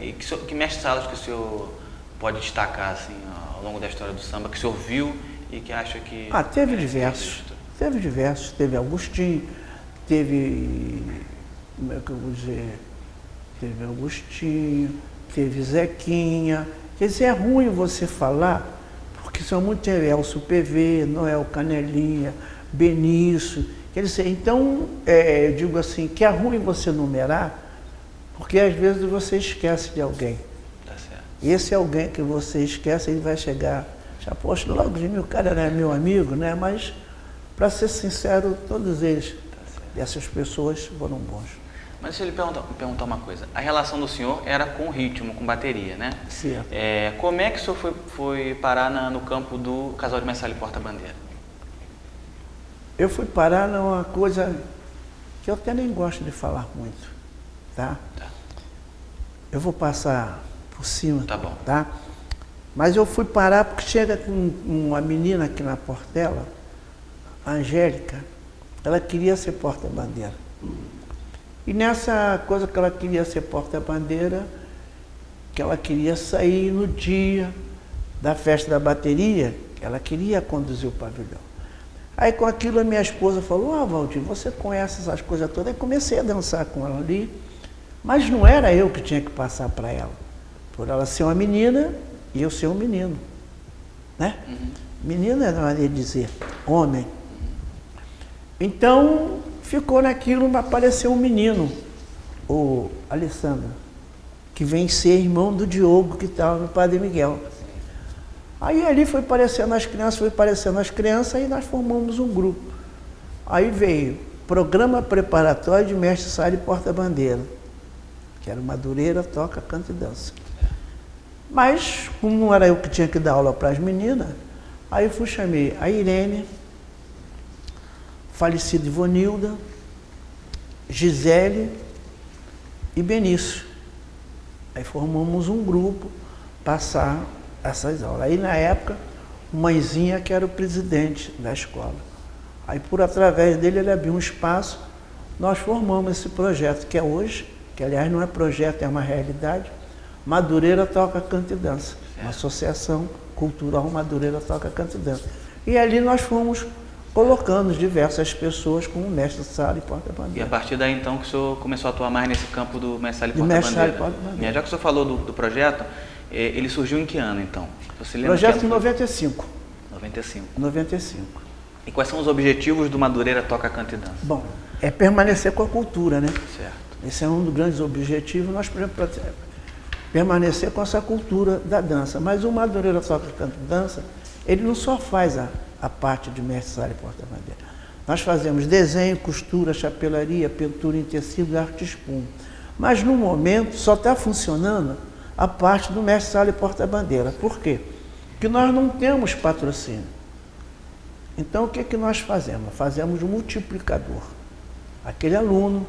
E que mestre-salas que o senhor pode destacar assim, ao longo da história do samba, que o senhor viu e que acha que... Teve diversos. Teve diversos. Teve Agostinho, teve... Como é que eu vou dizer? Teve Agostinho, teve Zequinha. Quer dizer, é ruim você falar, porque são muito... Tem Elcio PV, Noel Canelinha, Benício. Quer dizer, então, eu digo assim, que é ruim você numerar, porque às vezes você esquece de alguém. Tá certo. Esse alguém que você esquece, ele vai chegar, já poxa, logo de mim, o cara era meu amigo, né? Mas, para ser sincero, todos eles, dessas pessoas, foram bons. Mas deixa eu lhe perguntar uma coisa. A relação do senhor era com ritmo, com bateria, né? Certo. Como é que o senhor foi parar no campo do casal de Messalha e Porta-Bandeira? Eu fui parar numa coisa que eu até nem gosto de falar muito, tá? Eu vou passar por cima, tá bom. Tá? Mas eu fui parar porque chega com uma menina aqui na Portela, a Angélica, ela queria ser porta-bandeira. E nessa coisa que ela queria ser porta-bandeira, que ela queria sair no dia da festa da bateria, ela queria conduzir o pavilhão. Aí com aquilo a minha esposa falou, Valdir, você conhece essas coisas todas? Aí comecei a dançar com ela ali, mas não era eu que tinha que passar para ela, por ela ser uma menina e eu ser um menino, né? Menina é uma maneira de dizer, homem. Então ficou naquilo, apareceu um menino, o Alessandro, que vem ser irmão do Diogo, que estava no Padre Miguel. Aí ali foi aparecendo as crianças, aí nós formamos um grupo. Aí veio Programa Preparatório de Mestre Sala e Porta-Bandeira, que era Madureira, toca, canta e dança. Mas, como não era eu que tinha que dar aula para as meninas, aí eu chamei a Irene, falecida Ivonilda, Gisele e Benício. Aí formamos um grupo, passar essas aulas. Aí na época, mãezinha que era o presidente da escola. Aí por através dele ele abriu um espaço, nós formamos esse projeto que é hoje, que aliás não é projeto, é uma realidade, Madureira Toca, Canta e Dança. Uma associação cultural Madureira Toca, Canta e Dança. E ali nós fomos colocando diversas pessoas como mestre sala e porta-bandeira. E a partir daí então que o senhor começou a atuar mais nesse campo do mestre sala e porta-bandeira. Já que o senhor falou do projeto, ele surgiu em que ano, então? Você lembra? Projeto em 95. 95. 95. E quais são os objetivos do Madureira Toca, Canta e Dança? Bom, é permanecer com a cultura, né? Certo. Esse é um dos grandes objetivos, nós permanecer com essa cultura da dança. Mas o Madureira Toca, Canta e Dança, ele não só faz a parte de mestre sala e porta-bandeira. Nós fazemos desenho, costura, chapelaria, pintura em tecido e arte espuma. Mas no momento só está funcionando a parte do mestre sala e porta-bandeira. Por quê? Porque nós não temos patrocínio. Então o que nós fazemos? Fazemos um multiplicador. Aquele aluno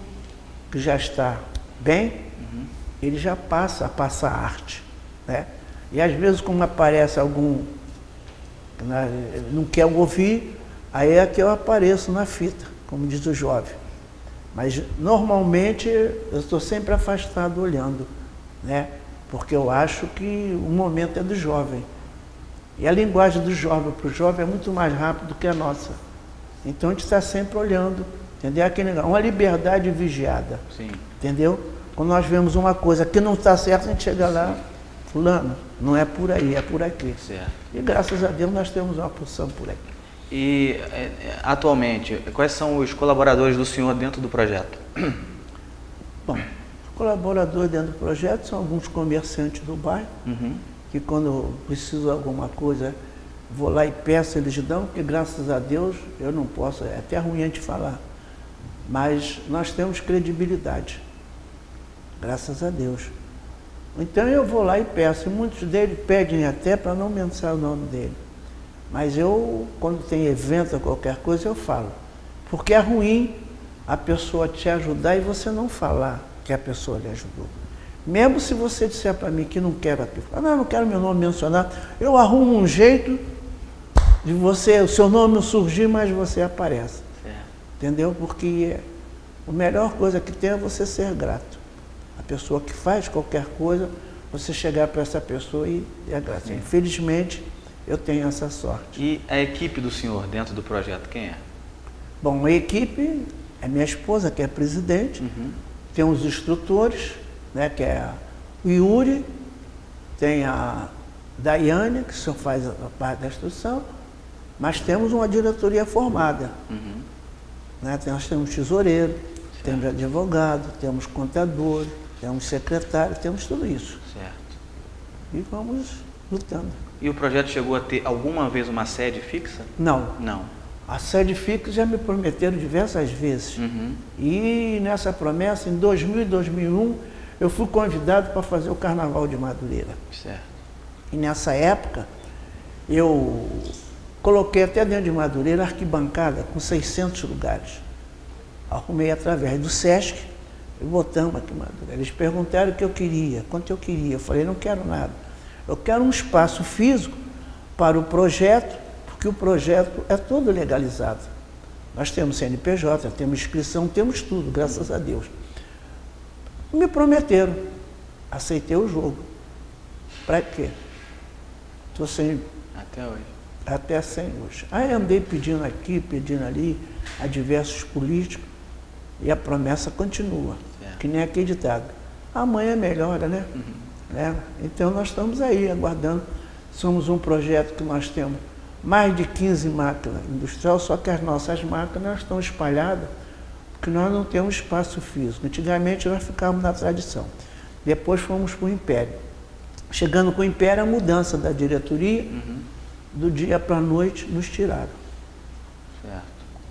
que já está bem, ele já passa a passar arte, né? E às vezes como aparece algum que não quer ouvir, aí é que eu apareço na fita, como diz o jovem. Mas normalmente eu estou sempre afastado olhando, né? Porque eu acho que o momento é do jovem. E a linguagem do jovem para o jovem é muito mais rápida do que a nossa. Então a gente está sempre olhando, entendeu? Uma liberdade vigiada. Sim. Entendeu? Quando nós vemos uma coisa que não está certa, a gente chega lá, fulano, não é por aí, é por aqui. Certo. E graças a Deus nós temos uma porção por aqui. E atualmente, quais são os colaboradores do senhor dentro do projeto? Bom, os colaboradores dentro do projeto são alguns comerciantes do bairro, que quando eu preciso de alguma coisa, vou lá e peço, eles dão, porque graças a Deus eu não posso, é até ruim a gente falar, mas nós temos credibilidade, graças a Deus. Então eu vou lá e peço, e muitos deles pedem até para não mencionar o nome dele. Mas eu, quando tem evento ou qualquer coisa, eu falo. Porque é ruim a pessoa te ajudar e você não falar que a pessoa lhe ajudou. Mesmo se você disser para mim que não quer a pessoa, não quero meu nome mencionado, eu arrumo um jeito de você, o seu nome não surgir, mas você aparece. Entendeu? Porque a melhor coisa que tem é você ser grato. A pessoa que faz qualquer coisa, você chegar para essa pessoa e é grato. Infelizmente, eu tenho essa sorte. E a equipe do senhor dentro do projeto, quem é? Bom, a equipe é minha esposa, que é presidente, tem os instrutores, né, que é o Yuri, tem a Daiane, que só faz a parte da instrução, mas temos uma diretoria formada. Né? Nós temos tesoureiro, temos advogado, temos contador, temos secretário, temos tudo isso. Certo. E vamos lutando. E o projeto chegou a ter alguma vez uma sede fixa? Não. Não. A sede fixa já me prometeram diversas vezes. E nessa promessa, em 2000 e 2001, eu fui convidado para fazer o Carnaval de Madureira. Certo. E nessa época, eu coloquei até dentro de Madureira arquibancada com 600 lugares. Arrumei através do Sesc e botamos aqui em Madureira. Eles perguntaram o que eu queria, quanto eu queria. Eu falei, não quero nada. Eu quero um espaço físico para o projeto, porque o projeto é todo legalizado. Nós temos CNPJ, temos inscrição, temos tudo, graças a Deus. Me prometeram, aceitei o jogo. Para quê? Estou sem... Até hoje. Até sem hoje. Aí andei pedindo aqui, pedindo ali, a diversos políticos, e a promessa continua, que nem aquele ditado. Amanhã melhora, né? Né? Então nós estamos aí aguardando. Somos um projeto que nós temos mais de 15 máquinas industriais, só que as nossas máquinas estão espalhadas, porque nós não temos espaço físico. Antigamente nós ficávamos na tradição. Depois fomos para o Império. Chegando com o Império, a mudança da diretoria, do dia para a noite, nos tiraram. Certo.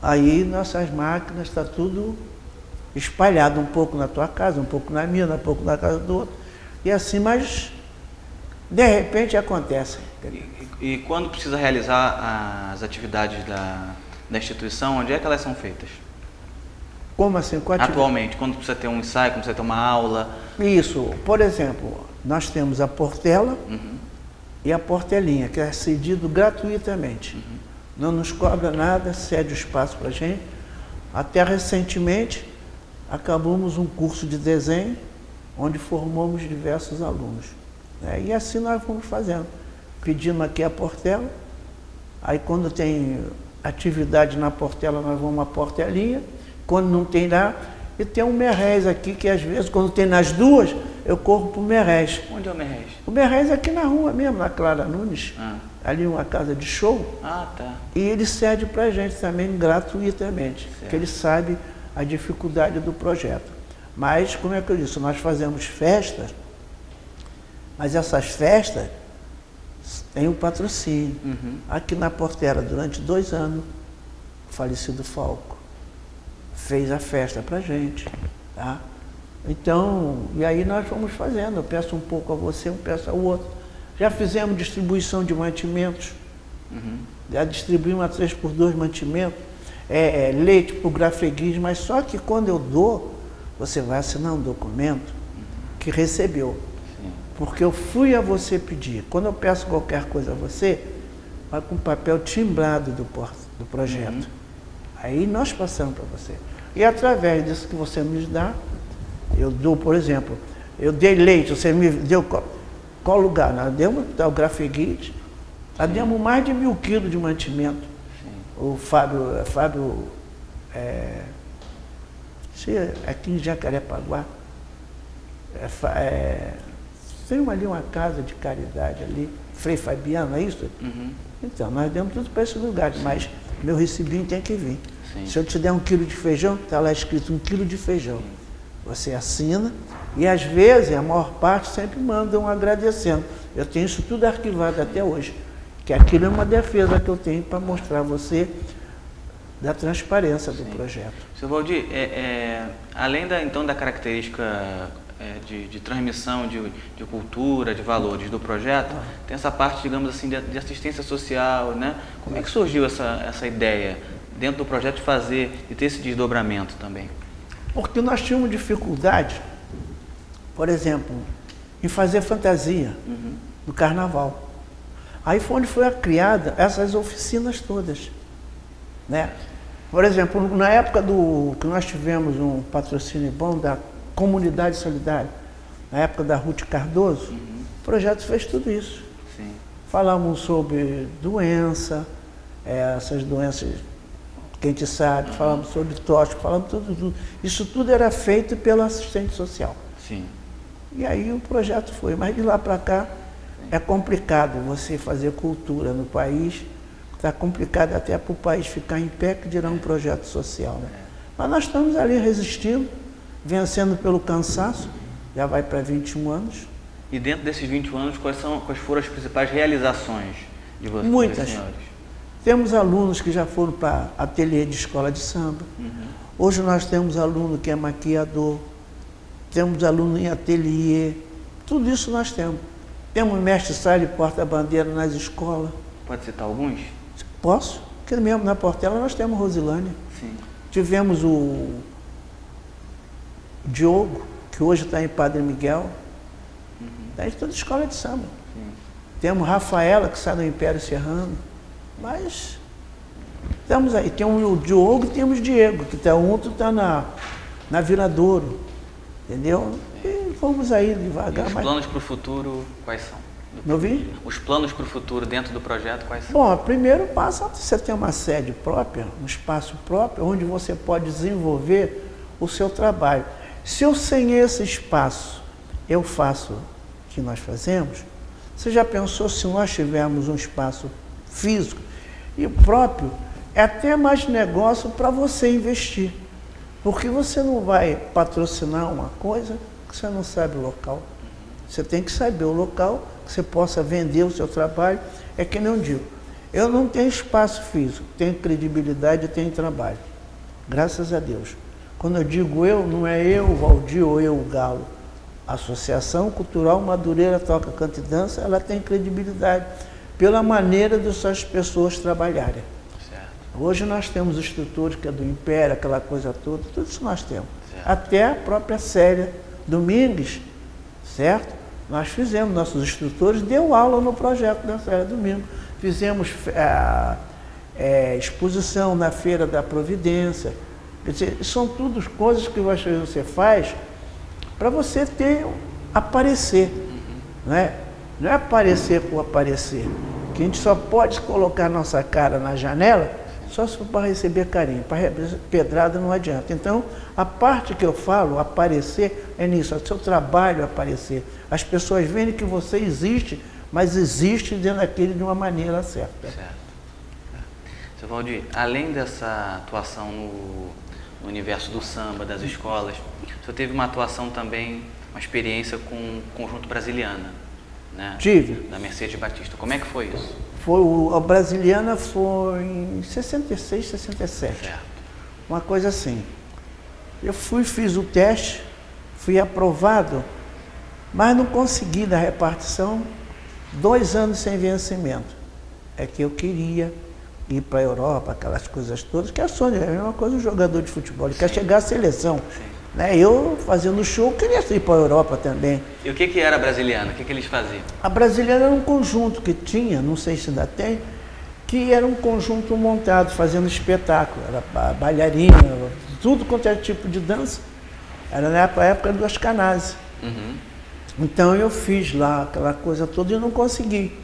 Aí nossas máquinas estão tudo espalhado, um pouco na tua casa, um pouco na minha, um pouco na casa do outro. E assim, mas de repente acontece. E quando precisa realizar as atividades da instituição, onde é que elas são feitas? Como assim? Qual atividade? Atualmente, quando precisa ter um ensaio, quando precisa ter uma aula? Isso, por exemplo, nós temos a Portela e a Portelinha, que é cedido gratuitamente. Não nos cobra nada, cede o espaço para a gente. Até recentemente, acabamos um curso de desenho, onde formamos diversos alunos. Né? E assim nós fomos fazendo. Pedimos aqui a Portela, aí quando tem atividade na Portela, nós vamos à Portelinha, quando não tem lá, e tem um Merrez aqui, que às vezes, quando tem nas duas, eu corro para o Merrez. Onde é o Merrez? O Merrez é aqui na rua mesmo, na Clara Nunes, ali uma casa de show. Ah, tá. E ele cede para a gente também gratuitamente, Certo. porque ele sabe a dificuldade do projeto. Mas, como é que eu disse, nós fazemos festas, mas essas festas têm um patrocínio. Aqui na Portela, durante 2 anos, o falecido Falco fez a festa para a gente. Tá? Então, e aí nós vamos fazendo, eu peço um pouco a você, eu peço ao outro. Já fizemos distribuição de mantimentos, já distribuímos a 3x2 mantimentos, leite para o grafeguês, mas só que quando eu dou, você vai assinar um documento que recebeu. Sim. Porque eu fui a você pedir. Quando eu peço qualquer coisa a você, vai com papel timbrado do projeto. Aí nós passamos para você. E através disso que você nos dá, eu dou, por exemplo, eu dei leite, você me deu qual lugar? Nós demos o grafeguês, nós demos mais de 1000 quilos de mantimento. Sim. O Fábio aqui em Jacarepaguá, tem ali uma casa de caridade ali, Frei Fabiano, é isso? Então, nós demos tudo para esse lugar, mas meu recibinho tem que vir. Sim. Se eu te der 1 quilo de feijão, está lá escrito 1 quilo de feijão. Sim. Você assina e às vezes, a maior parte sempre mandam agradecendo. Eu tenho isso tudo arquivado até hoje, que aquilo é uma defesa que eu tenho para mostrar a você da transparência do projeto. Seu Valdir, além da característica de transmissão de cultura, de valores do projeto, tem essa parte, digamos assim, de assistência social, né? Como é que surgiu essa ideia dentro do projeto de ter esse desdobramento também? Porque nós tínhamos dificuldade, por exemplo, em fazer fantasia no carnaval. Aí foi onde foi criada essas oficinas todas, né? Por exemplo, na época que nós tivemos um patrocínio bom da Comunidade Solidária, na época da Ruth Cardoso, o projeto fez tudo isso. Sim. Falamos sobre doença, essas doenças que a gente sabe, falamos sobre tóxico, falamos tudo. Isso tudo era feito pelo assistente social. Sim. E aí o projeto foi, mas de lá para cá é complicado você fazer cultura no país, está complicado até para o país ficar em pé, que dirá um projeto social. Né? Mas nós estamos ali resistindo, vencendo pelo cansaço, já vai para 21 anos. E dentro desses 21 anos, quais foram as principais realizações de vocês? Muitas. Senhores? Temos alunos que já foram para ateliê de escola de samba. Hoje nós temos aluno que é maquiador, temos aluno em ateliê, tudo isso nós temos. Temos mestre sala e porta-bandeira nas escolas. Pode citar alguns? Posso? Porque mesmo na Portela nós temos Rosilânia. Sim. Tivemos o Diogo, que hoje está em Padre Miguel, está em toda escola de samba. Sim. Temos Rafaela, que está no Império Serrano. Mas estamos aí. Tem o Diogo e temos o Diego, que está está na Viradouro. Entendeu? E vamos aí devagar. E os planos para o futuro, quais são? Não vi? Os planos para o futuro dentro do projeto, quais são? Bom, primeiro passo é você ter uma sede própria, um espaço próprio, onde você pode desenvolver o seu trabalho. Se eu sem esse espaço eu faço o que nós fazemos, você já pensou se nós tivermos um espaço físico e próprio, é até mais negócio para você investir. Porque você não vai patrocinar uma coisa que você não sabe o local. Você tem que saber o local, que você possa vender o seu trabalho. É que nem eu digo, eu não tenho espaço físico, tenho credibilidade e tenho trabalho. Graças a Deus. Quando eu digo eu, não é eu, o Valdir, ou eu, o Galo. A Associação Cultural Madureira Toca, Canta e Dança, ela tem credibilidade pela maneira de suas pessoas trabalharem. Certo. Hoje nós temos instrutores que é do Império, aquela coisa toda, tudo isso nós temos. Certo. Até a própria Célia Domingues, certo? Nós fizemos, nossos instrutores deu aula no projeto da Célia Domingues. Fizemos exposição na Feira da Providência. Quer dizer, são tudo coisas que você faz para você aparecer. Não é? Não é aparecer por aparecer. Que a gente só pode colocar nossa cara na janela só se for para receber carinho. Para pedrada não adianta. Então, a parte que eu falo, aparecer, é nisso. É o seu trabalho aparecer. As pessoas veem que você existe, mas existe dentro daquele de uma maneira certa. Certo. Seu Valdir, além dessa atuação no universo do samba, das escolas, o senhor teve uma atuação também, uma experiência com o Conjunto Brasiliana, né? Tive. Da Mercedes Batista. Como é que foi isso? A Brasiliana foi em 66, 67. Certo. Uma coisa assim. Eu fiz o teste, fui aprovado, mas não consegui da repartição, 2 anos sem vencimento. É que eu queria ir para a Europa, aquelas coisas todas, que é sonho, é a mesma coisa um jogador de futebol, ele quer chegar à seleção. Sim. Né? Eu, fazendo show, queria ir para a Europa também. E o que era a Brasiliana? O que eles faziam? A Brasiliana era um conjunto que tinha, não sei se ainda tem, que era um conjunto montado, fazendo espetáculo. Era bailarina, tudo quanto era tipo de dança. Era na época do Ascanazzi. Uhum. Então eu fiz lá aquela coisa toda e não consegui.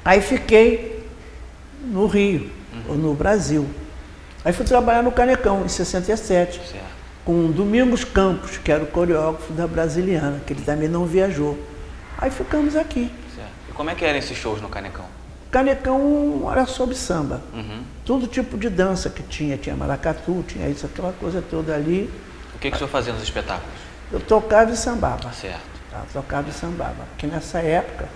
Aí fiquei no Rio, ou no Brasil. Aí fui trabalhar no Canecão, em 67. Certo. Com o Domingos Campos, que era o coreógrafo da Brasiliana, que ele também não viajou. Aí ficamos aqui. Certo. E como é que eram esses shows no Canecão? Canecão era sobre samba. Uhum. Todo tipo de dança que tinha maracatu, tinha isso, aquela coisa toda ali. O que o senhor fazia nos espetáculos? Eu tocava e sambava. Certo. Tá? Tocava e sambava. Porque nessa época,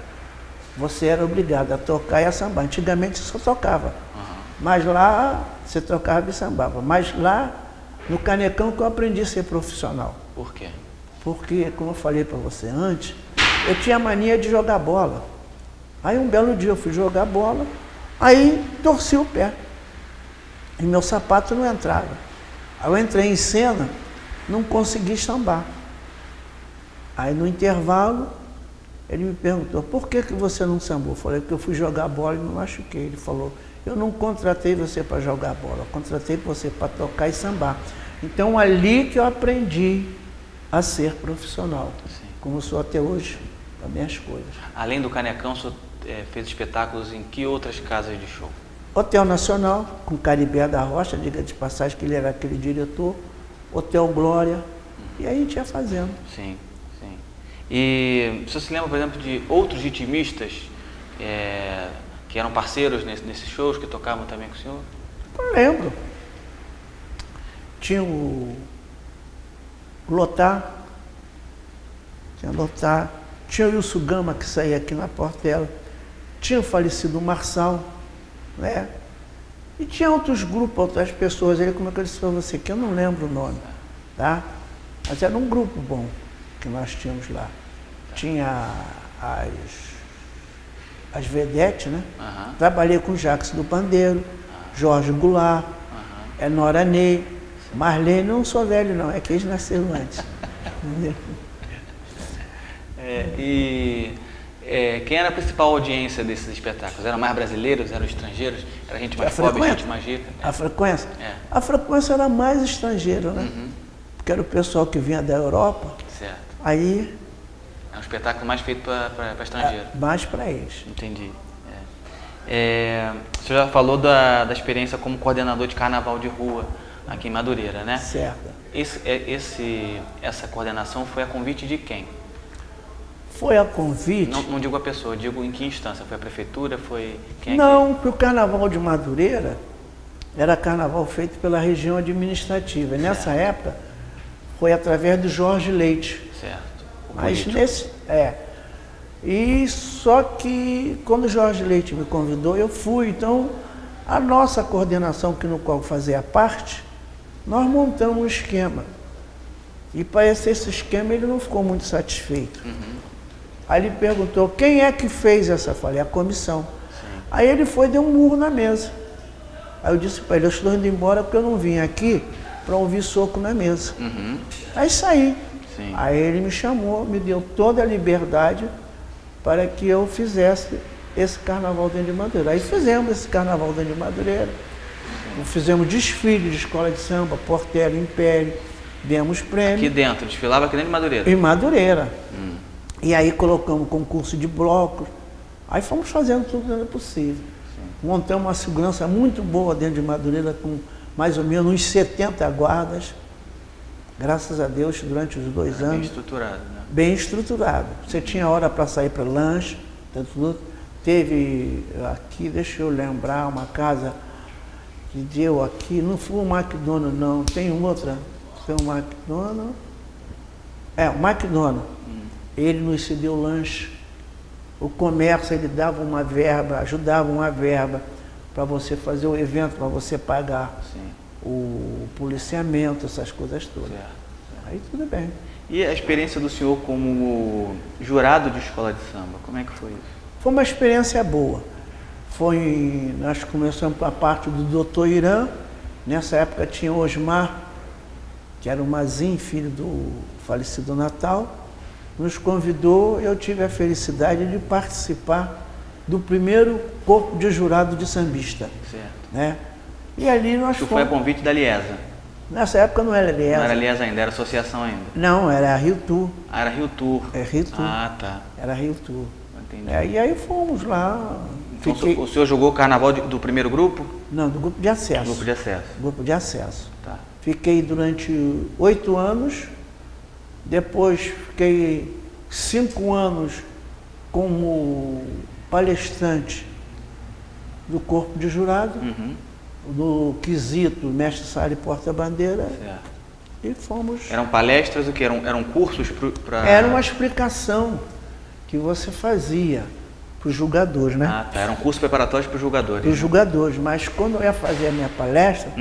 você era obrigado a tocar e a sambar. Antigamente você só tocava. Uhum. Mas lá, você tocava e sambava. Mas lá, no Canecão, que eu aprendi a ser profissional. Por quê? Porque, como eu falei para você antes, eu tinha mania de jogar bola. Aí um belo dia eu fui jogar bola, aí torci o pé. E meu sapato não entrava. Aí eu entrei em cena, não consegui sambar. Aí no intervalo, ele me perguntou, por que você não sambou? Eu falei, porque eu fui jogar bola e me machuquei. Ele falou, eu não contratei você para jogar bola, eu contratei você para tocar e sambar. Então ali que eu aprendi a ser profissional, Sim. como eu sou até hoje, para minhas coisas. Além do Canecão, o senhor fez espetáculos em que outras casas de show? Hotel Nacional, com Caribé da Rocha, diga de passagem que ele era aquele diretor, Hotel Glória, e aí a gente ia fazendo. Sim, sim. E o senhor se lembra, por exemplo, de outros ritmistas que eram parceiros nesses shows, que tocavam também com o senhor? Não lembro. Tinha o Lotar, tinha o Wilson Gama, que saía aqui na Portela, tinha o falecido Marçal, né? E tinha outros grupos, outras pessoas, aí como é que eu disse para você, que eu não lembro o nome, tá? Mas era um grupo bom que nós tínhamos lá. Tinha as vedetes, né? Uhum. Trabalhei com Jacques do Pandeiro, Jorge Goulart, Nora Ney, Marlene, não sou velho não, é que eles nasceram antes. Quem era a principal audiência desses espetáculos? Eram mais brasileiros, eram estrangeiros? Era gente mais pobre, gente mais rica? A frequência? É. A frequência era mais estrangeira, né? Uhum. Porque era o pessoal que vinha da Europa. Certo. Aí É um espetáculo mais feito para estrangeiro. Mais para eles. Entendi. Você já falou da experiência como coordenador de carnaval de rua aqui em Madureira, né? Certo. Essa coordenação foi a convite de quem? Foi a convite... Não digo a pessoa, digo em que instância? Foi a prefeitura? Foi quem? Não, porque o carnaval de Madureira era carnaval feito pela região administrativa. E nessa época foi através do Jorge Leite. Certo. Mas E só que quando o Jorge Leite me convidou, eu fui. Então, a nossa coordenação, que no qual fazia parte, nós montamos um esquema. E para esse esquema ele não ficou muito satisfeito. Aí ele perguntou, quem é que fez essa? Eu falei, a comissão. Sim. Aí ele foi e deu um murro na mesa. Aí eu disse para ele, eu estou indo embora porque eu não vim aqui para ouvir soco na mesa. Aí saí. Sim. Aí ele me chamou, me deu toda a liberdade para que eu fizesse esse carnaval dentro de Madureira. Aí fizemos esse carnaval dentro de Madureira. Fizemos desfile de escola de samba, Portela, Império, demos prêmio. Aqui dentro, desfilava aqui dentro de Madureira? Em Madureira. E aí colocamos concurso de blocos. Aí fomos fazendo tudo que era possível. Sim. Montamos uma segurança muito boa dentro de Madureira, com mais ou menos uns 70 guardas. Graças a Deus, durante os 2 anos. Bem estruturado, né? Bem estruturado. Você tinha hora para sair para lanche, tanto. Teve aqui, deixa eu lembrar, uma casa que deu aqui, não foi o McDonald's não, tem outra, foi o McDonald's. O McDonald's. Ele nos cedeu lanche. O comércio, ele dava uma verba, ajudava uma verba para você fazer o evento, para você pagar. Sim. O policiamento, essas coisas todas. Certo. Aí tudo bem. E a experiência do senhor como jurado de escola de samba, como é que foi isso? Foi uma experiência boa. Nós começamos a parte do doutor Irã. Nessa época tinha o Osmar, que era o Mazin, filho do falecido Natal. Nos convidou, eu tive a felicidade de participar do primeiro corpo de jurado de sambista. Certo. Né? E ali nós fomos... foi a convite da Liesa? Nessa época não era Liesa. Não era Liesa ainda, era associação ainda? Não, era a Rio Tour. Ah, era Rio Tour. É Rio Tour. Ah, tá. Era Rio Tour. Entendi. E aí fomos lá. Então, o senhor jogou o carnaval do primeiro grupo? Não, do grupo de acesso. Grupo de acesso. Grupo de acesso. Tá. Fiquei durante 8 anos, depois fiquei 5 anos como palestrante do corpo de jurado, no quesito mestre sala e porta-bandeira. E fomos... Eram palestras, o que? Eram cursos para... Era uma explicação que você fazia para os julgadores, né? Ah, tá. Eram cursos preparatórios para os julgadores. Para os julgadores, mas quando eu ia fazer a minha palestra,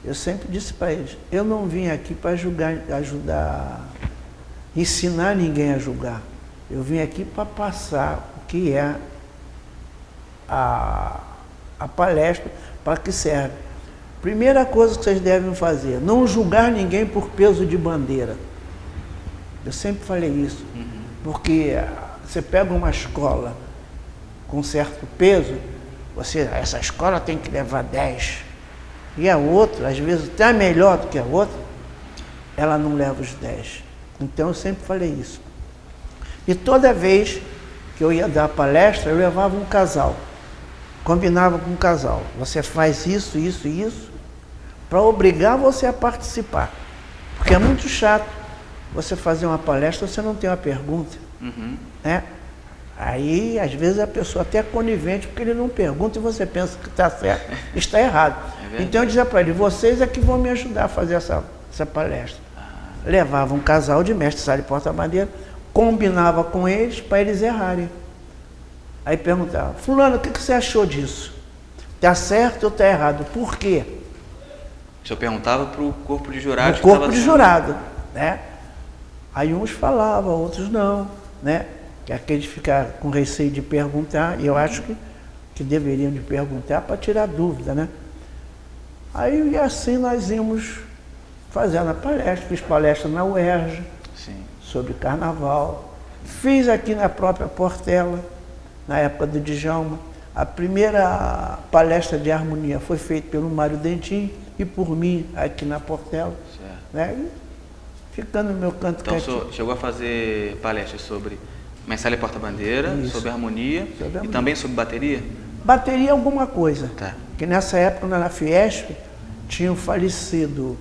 eu sempre disse para eles, eu não vim aqui para ajudar, ensinar ninguém a julgar. Eu vim aqui para passar o que é a palestra, para que serve. Primeira coisa que vocês devem fazer, não julgar ninguém por peso de bandeira. Eu sempre falei isso, porque você pega uma escola com certo peso, essa escola tem que levar 10. E a outra, às vezes até melhor do que a outra, ela não leva os 10. Então eu sempre falei isso. E toda vez que eu ia dar palestra, eu levava um casal. Combinava com um casal. Você faz isso, isso e isso, para obrigar você a participar. Porque é muito chato você fazer uma palestra, você não tem uma pergunta. Né? Aí, às vezes, a pessoa até é conivente, porque ele não pergunta e você pensa que está certo, está errado. Então eu dizia para ele, vocês é que vão me ajudar a fazer essa palestra. Levava um casal de mestre sala e porta-bandeira, combinava com eles para eles errarem. Aí perguntava, fulano, o que você achou disso? Está certo ou está errado? Por quê? O senhor perguntava para o corpo de jurados? O corpo de jurado, né? Aí uns falavam, outros não, né? Que aqueles ficam com receio de perguntar, e eu acho que deveriam de perguntar para tirar dúvida, né? Aí e assim nós íamos fazendo a palestra, fiz palestra na UERJ, sobre carnaval, fiz aqui na própria Portela, na época do Djalma. A primeira palestra de harmonia foi feita pelo Mário Dentin e por mim aqui na Portela. Né? ficando no meu canto Então o quietinho. senhor chegou a fazer palestras sobre Messalha e Porta-Bandeira, Isso. sobre harmonia Sobre e harmonia. também sobre bateria? Bateria alguma coisa. Tá. Que nessa época, na Fiesp, tinham falecido.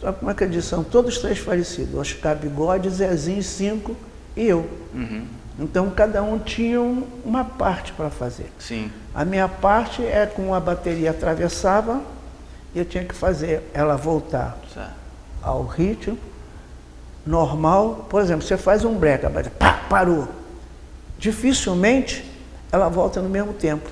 Sabe como é que eles são? Todos três falecidos. Oscar Bigode, Zezinho, 5 e eu. Uhum. Então, cada um tinha uma parte para fazer. Sim. A minha parte é com a bateria atravessava, eu tinha que fazer ela voltar Certo. ao ritmo normal. Por exemplo, você faz um break, a bateria, pá, parou. Dificilmente ela volta no mesmo tempo.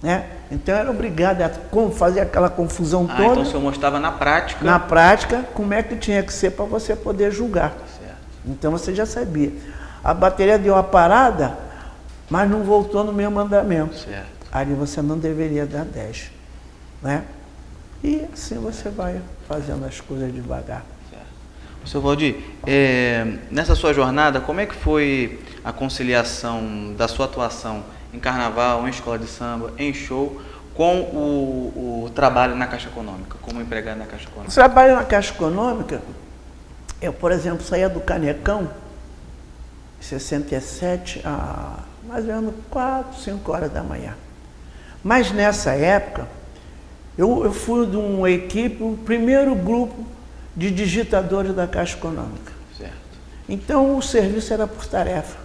Né? Então eu era obrigado a fazer aquela confusão toda. Então o senhor mostrava na prática. Na prática, como é que tinha que ser para você poder julgar. Certo. Então você já sabia. A bateria deu uma parada, mas não voltou no mesmo andamento. Certo. Ali você não deveria dar 10. Né? E assim você vai fazendo as coisas devagar. Seu Valdir, nessa sua jornada, como é que foi a conciliação da sua atuação em carnaval, em escola de samba, em show, com o trabalho na Caixa Econômica, como empregado na Caixa Econômica? O trabalho na Caixa Econômica, eu, por exemplo, saía do Canecão, em 67, a mais ou menos 4, 5 horas da manhã. Mas nessa época, eu fui de uma equipe, o primeiro grupo de digitadores da Caixa Econômica. Certo. Então o serviço era por tarefa.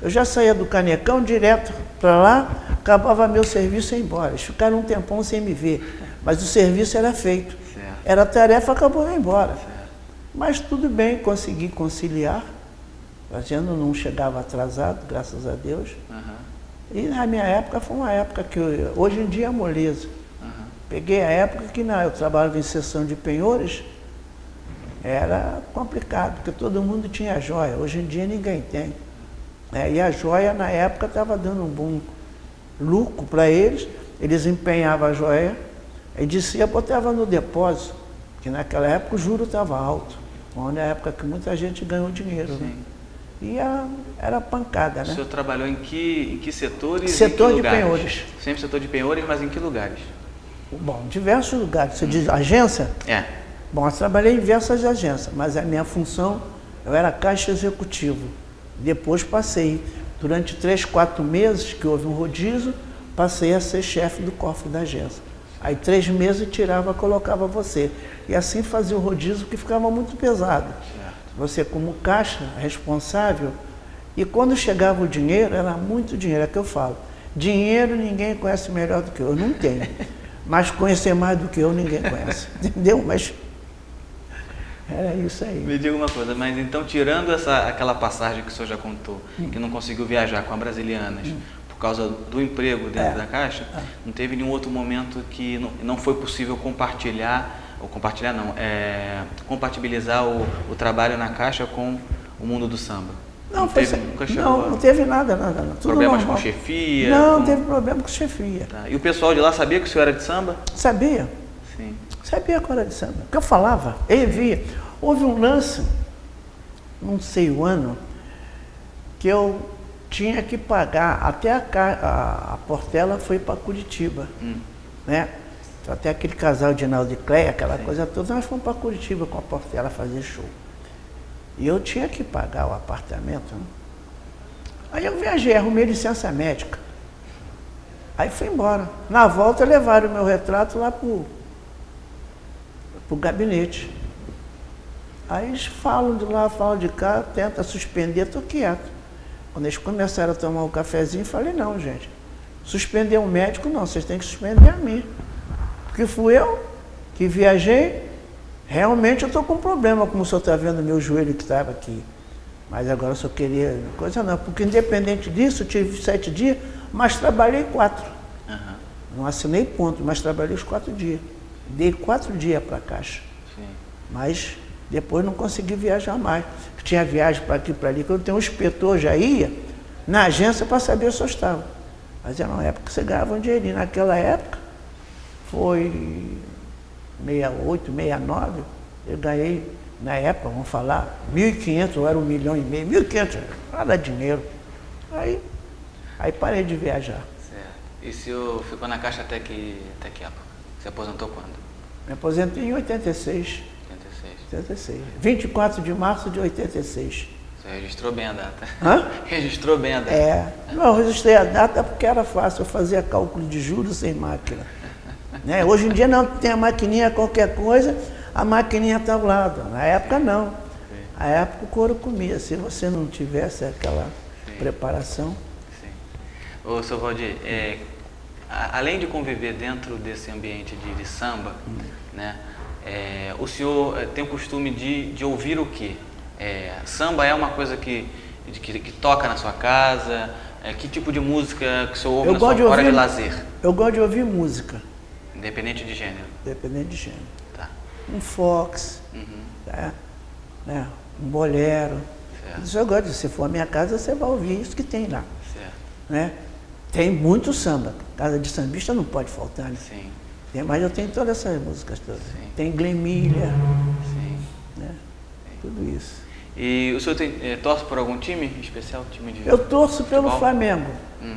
Eu já saía do Canecão direto para lá, acabava meu serviço e ia embora. Eles ficaram um tempão sem me ver, mas o serviço era feito. Certo. Era tarefa, acabou e ia embora. Certo. Mas tudo bem, consegui conciliar, fazendo, não chegava atrasado, graças a Deus. Uhum. E na minha época foi uma época que hoje em dia é moleza. Uhum. Peguei a época que eu trabalhava em seção de penhores, era complicado, porque todo mundo tinha joia, hoje em dia ninguém tem. E a joia na época estava dando um bom lucro para eles, eles empenhavam a joia e descia, botava no depósito, que naquela época o juro estava alto, onde é a época que muita gente ganhou dinheiro. Né? E era pancada, O né? senhor trabalhou em que setores? Setor em que de lugares? penhores. Sempre setor de penhores, mas em que lugares? Bom, diversos lugares. Você diz agência? É. Bom, eu trabalhei em diversas agências, mas a minha função, eu era caixa executivo. Depois passei, durante 3, 4 meses que houve um rodízio, passei a ser chefe do cofre da agência. Aí 3 meses tirava, colocava você. E assim fazia o rodízio, que ficava muito pesado. Certo. Você como caixa responsável, e quando chegava o dinheiro, era muito dinheiro, é que eu falo. Dinheiro ninguém conhece melhor do que eu não tenho. Mas conhecer mais do que eu ninguém conhece. Entendeu? Mas era isso aí. Me diga uma coisa, mas então tirando aquela passagem que o senhor já contou, que não conseguiu viajar com a Brasilianas por causa do emprego dentro da Caixa, não teve nenhum outro momento que não foi possível compatibilizar o trabalho na Caixa com o mundo do samba? Nunca chegou não teve nada. Tudo problemas normal. com chefia? Não teve problema com chefia. Tá. E o pessoal de lá sabia que o senhor era de samba? Sabia? Sim. Sabia qual era de samba. O que eu falava, ele via. Houve um lance, não sei o ano, que eu tinha que pagar, até a Portela foi para Curitiba, né? Até aquele casal de Naldo e Cleia, aquela coisa toda, nós fomos para Curitiba com a Portela fazer show. E eu tinha que pagar o apartamento. Né? Aí eu viajei, arrumei licença médica. Aí fui embora. Na volta levaram o meu retrato lá pro gabinete. Aí eles falam de lá, falam de cá, tenta suspender, estou quieto. Quando eles começaram a tomar um cafezinho, falei, não, gente, suspender um médico não, vocês têm que suspender a mim. Porque fui eu que viajei, realmente eu estou com um problema, como o senhor está vendo meu joelho que estava aqui. Mas agora eu só queria coisa não, porque independente disso, eu tive 7 dias, mas trabalhei 4. Uhum. Não assinei ponto, mas trabalhei os 4 dias. Dei 4 dias para a Caixa. Sim. Mas depois não consegui viajar mais. Tinha viagem para aqui e para ali, quando tem um inspetor já ia na agência para saber se eu estava. Mas era uma época que você ganhava um dinheirinho. Naquela época, foi 68, 69, eu ganhei, na época, vamos falar, 1.500, ou era 1,5 milhão, 1.500, nada de dinheiro. Aí parei de viajar. Certo. E o senhor ficou na Caixa até que época? Se aposentou quando? Me aposentei em 86. 86. 86. 24 de março de 86. Você registrou bem a data. Hã? Registrou bem a data. Não, eu registrei a data porque era fácil, eu fazia cálculo de juros sem máquina. Né? Hoje em dia não tem a maquininha, qualquer coisa, a maquininha está ao lado. Na época não. Na época o couro comia, se você não tivesse aquela preparação. Sim. Ô, seu Valdir, além de conviver dentro desse ambiente de samba, né, o senhor tem o costume de ouvir o quê? Samba é uma coisa que toca na sua casa? Que tipo de música que o senhor ouve na sua hora de lazer? Eu gosto de ouvir música. Independente de gênero? Independente de gênero. Tá. Um fox, tá? Né? Um bolero. Certo. Isso eu gosto. Se for a minha casa, você vai ouvir isso que tem lá. Certo. Né? Tem muito samba. Casa de sambista não pode faltar, né? Sim. Mas eu tenho todas essas músicas todas. Sim. Tem Glemilha. Sim. Né? Sim. Tudo isso. E o senhor torce por algum time especial? Time de eu torço pelo futebol? Flamengo.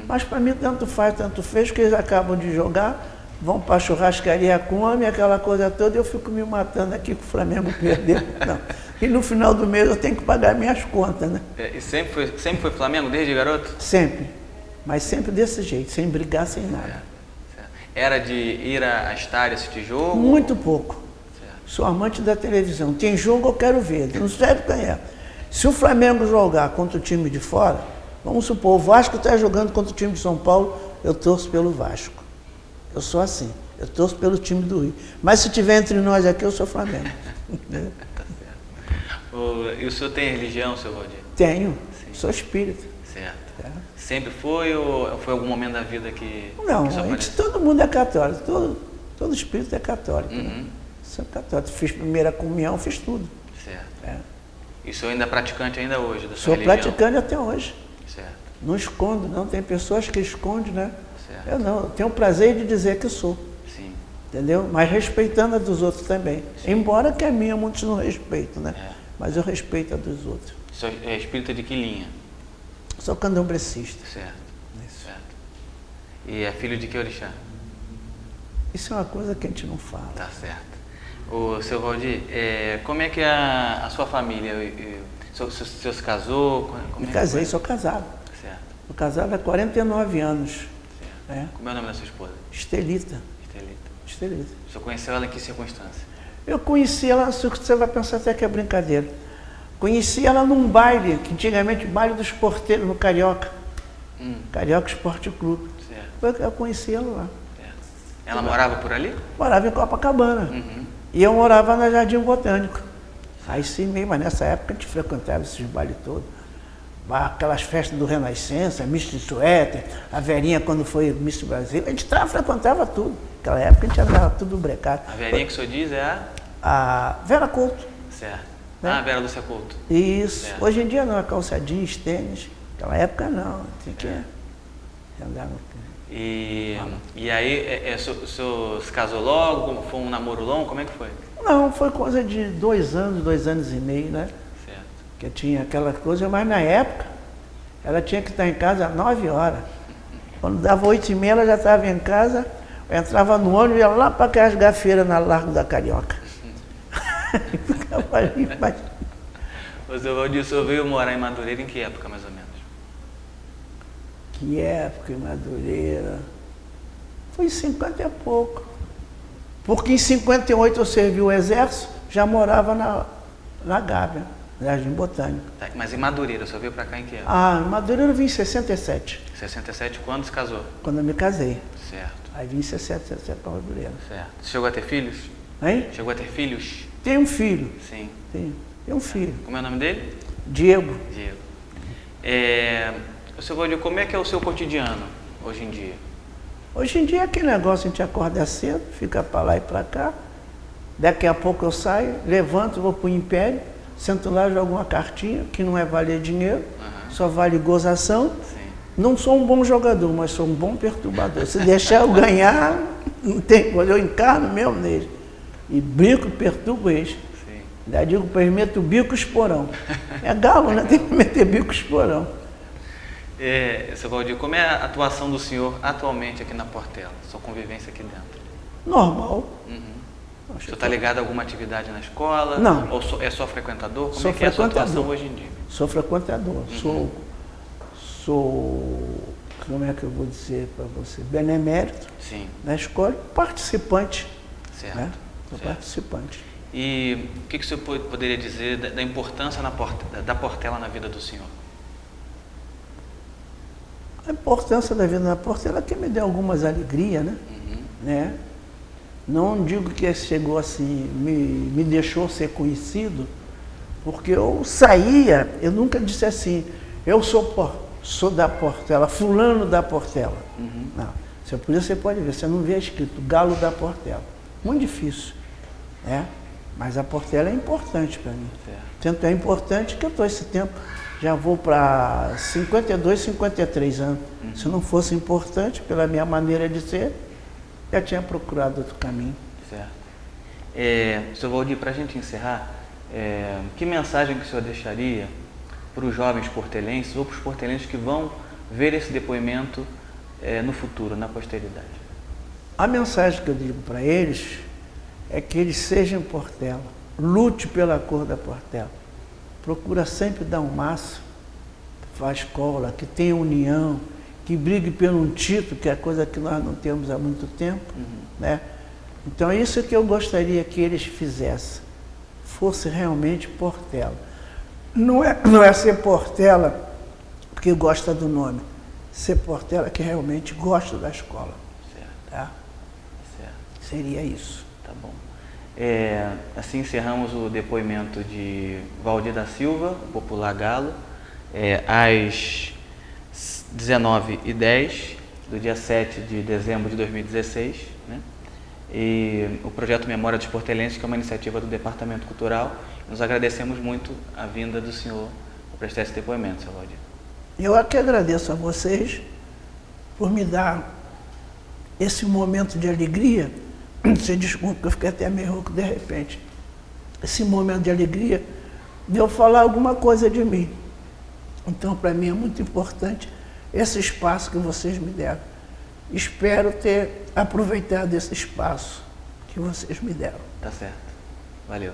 Mas para mim tanto faz, tanto fez, que eles acabam de jogar, vão para a churrascaria, comem, aquela coisa toda, e eu fico me matando aqui que o Flamengo perdeu. Não. E no final do mês eu tenho que pagar minhas contas, né? E sempre foi Flamengo, desde garoto? Sempre. Mas sempre desse jeito, sem brigar, sem nada. Certo. Era de ir a estádio assistir jogo? Muito pouco. Certo. Sou amante da televisão. Tem jogo, eu quero ver. Não serve ganhar. Se o Flamengo jogar contra o time de fora, vamos supor, o Vasco está jogando contra o time de São Paulo, eu torço pelo Vasco. Eu sou assim. Eu torço pelo time do Rio. Mas se tiver entre nós aqui, eu sou Flamengo. Tá certo. E o senhor tem religião, seu Valdir? Tenho. Sim. Sou espírita. Certo. Sempre foi ou foi algum momento da vida que... Não, que todo mundo é católico. Todo espírito é católico. Né? Sou católico. Fiz primeira comunhão, fiz tudo. Certo. E o senhor ainda é praticante ainda hoje da sua Sou religião? praticante até hoje. Certo. Não escondo, não. Tem pessoas que escondem, né? Certo. Eu não. Eu tenho o prazer de dizer que sou. Sim. Entendeu? Mas respeitando a dos outros também. Sim. Embora que a minha muitos não respeitam, né? Mas eu respeito a dos outros. O senhor é espírita de que linha? Sou candomblecista. Certo. Isso. Certo. E é filho de que orixá? Isso é uma coisa que a gente não fala. Tá certo. O seu Valdir, como é que é a sua família? O senhor se casou? Me casei, sou casado. Certo. Sou casado há 49 anos. Certo. Como é o nome da sua esposa? Estelita. Estelita. O senhor conheceu ela em que circunstância? Eu conheci ela, você vai pensar até que é brincadeira. Conheci ela num baile, que antigamente baile dos porteiros no Carioca. Carioca Esporte Clube. Certo. Foi que eu conheci ela lá. Certo. Ela morava por ali? Morava em Copacabana. E eu morava na Jardim Botânico. Aí sim mesmo, mas nessa época a gente frequentava esses bailes todos. Aquelas festas do Renascença, Miss Suéter, a Verinha quando foi Miss Brasil, a gente frequentava tudo. Naquela época a gente andava tudo brecado. A Verinha que o senhor diz é a Vera Couto. Certo. Né? Ah, a Vera Lúcia Couto. Isso. Certo. Hoje em dia não, é calça jeans, tênis. Naquela época não, tinha que andar no... E aí, o senhor se casou logo? Foi um namoro longo? Como é que foi? Não, foi coisa de 2 anos e meio, né? Certo. Que tinha aquela coisa, mas na época ela tinha que estar em casa às 9 horas. Quando dava 8h30, ela já estava em casa, eu entrava no ônibus e ia lá para aquelas gafeiras na Largo da Carioca. Ficava ali, mas... O senhor veio morar em Madureira em que época, mais ou menos? Que época em Madureira? Foi em 50 e pouco. Porque em 58 eu servi o exército, já morava na Gávea, no Jardim Botânico. Tá, mas em Madureira, o senhor veio para cá em que época? Em Madureira eu vim em 67. 67, quando se casou? Quando eu me casei. Certo. Aí vim em 67 para Madureira. Certo. Você chegou a ter filhos? Hein? Chegou a ter filhos? Tenho um filho. Sim. Tenho um filho. Como é o nome dele? Diego. Diego. O senhor Valdir, como é que é o seu cotidiano hoje em dia? Hoje em dia é aquele negócio, a gente acorda cedo, fica para lá e para cá. Daqui a pouco eu saio, levanto, vou para o Império, sento lá, jogo uma cartinha, que não é valer dinheiro, só vale gozação. Sim. Não sou um bom jogador, mas sou um bom perturbador. Se deixar eu ganhar, não tem coisa, eu encarno mesmo nele. E brinco, perturbo eles. Sim. Daí digo para eles, meto bico esporão. É galo, né? Tem que meter bico esporão. Seu Valdir, como é a atuação do senhor atualmente aqui na Portela? Sua convivência aqui dentro? Normal. O senhor está ligado a alguma atividade na escola? Não. Ou é só frequentador? Como Sou é que é a sua atuação frequentador. hoje em dia? Sou frequentador, sou, como é que eu vou dizer para você, benemérito Sim, na escola, participante, certo. né? Sou certo. participante. E o que o senhor poderia dizer da importância da Portela na vida do senhor? A importância da vida na Portela é que me deu algumas alegrias, né? Né? Não digo que chegou assim, me deixou ser conhecido, porque eu saía, eu nunca disse assim, eu sou da Portela, fulano da Portela. Não, por isso você pode ver, você não vê escrito Galo da Portela. Muito difícil, né? Mas a Portela é importante para mim. Certo. Tanto é importante que eu estou esse tempo, já vou para 52, 53 anos. Se não fosse importante, pela minha maneira de ser, já tinha procurado outro caminho. Certo. Sr. Valdir, para a gente encerrar, que mensagem que o senhor deixaria para os jovens portelenses ou para os portelenses que vão ver esse depoimento no futuro, na posteridade? A mensagem que eu digo para eles é que eles sejam Portela, lute pela cor da Portela, procura sempre dar um máximo para a escola, que tenha união, que brigue pelo um título, que é coisa que nós não temos há muito tempo, né? Então é isso que eu gostaria que eles fizessem, fosse realmente Portela. Não é ser Portela porque gosta do nome, ser Portela que realmente gosta da escola. Certo. Tá? Certo. Seria isso. Tá bom. Assim encerramos o depoimento de Valdir da Silva, o popular Galo, às 19h10 do dia 7 de dezembro de 2016, né? E o projeto Memória dos Portelenses, que é uma iniciativa do Departamento Cultural. Nos agradecemos muito a vinda do senhor para prestar esse depoimento, Sr. Valdir. Eu aqui agradeço a vocês por me dar esse momento de alegria. Você desculpa, que eu fiquei até meio rouco de repente. Esse momento de alegria de eu falar alguma coisa de mim. Então, para mim é muito importante esse espaço que vocês me deram. Espero ter aproveitado esse espaço que vocês me deram. Tá certo. Valeu.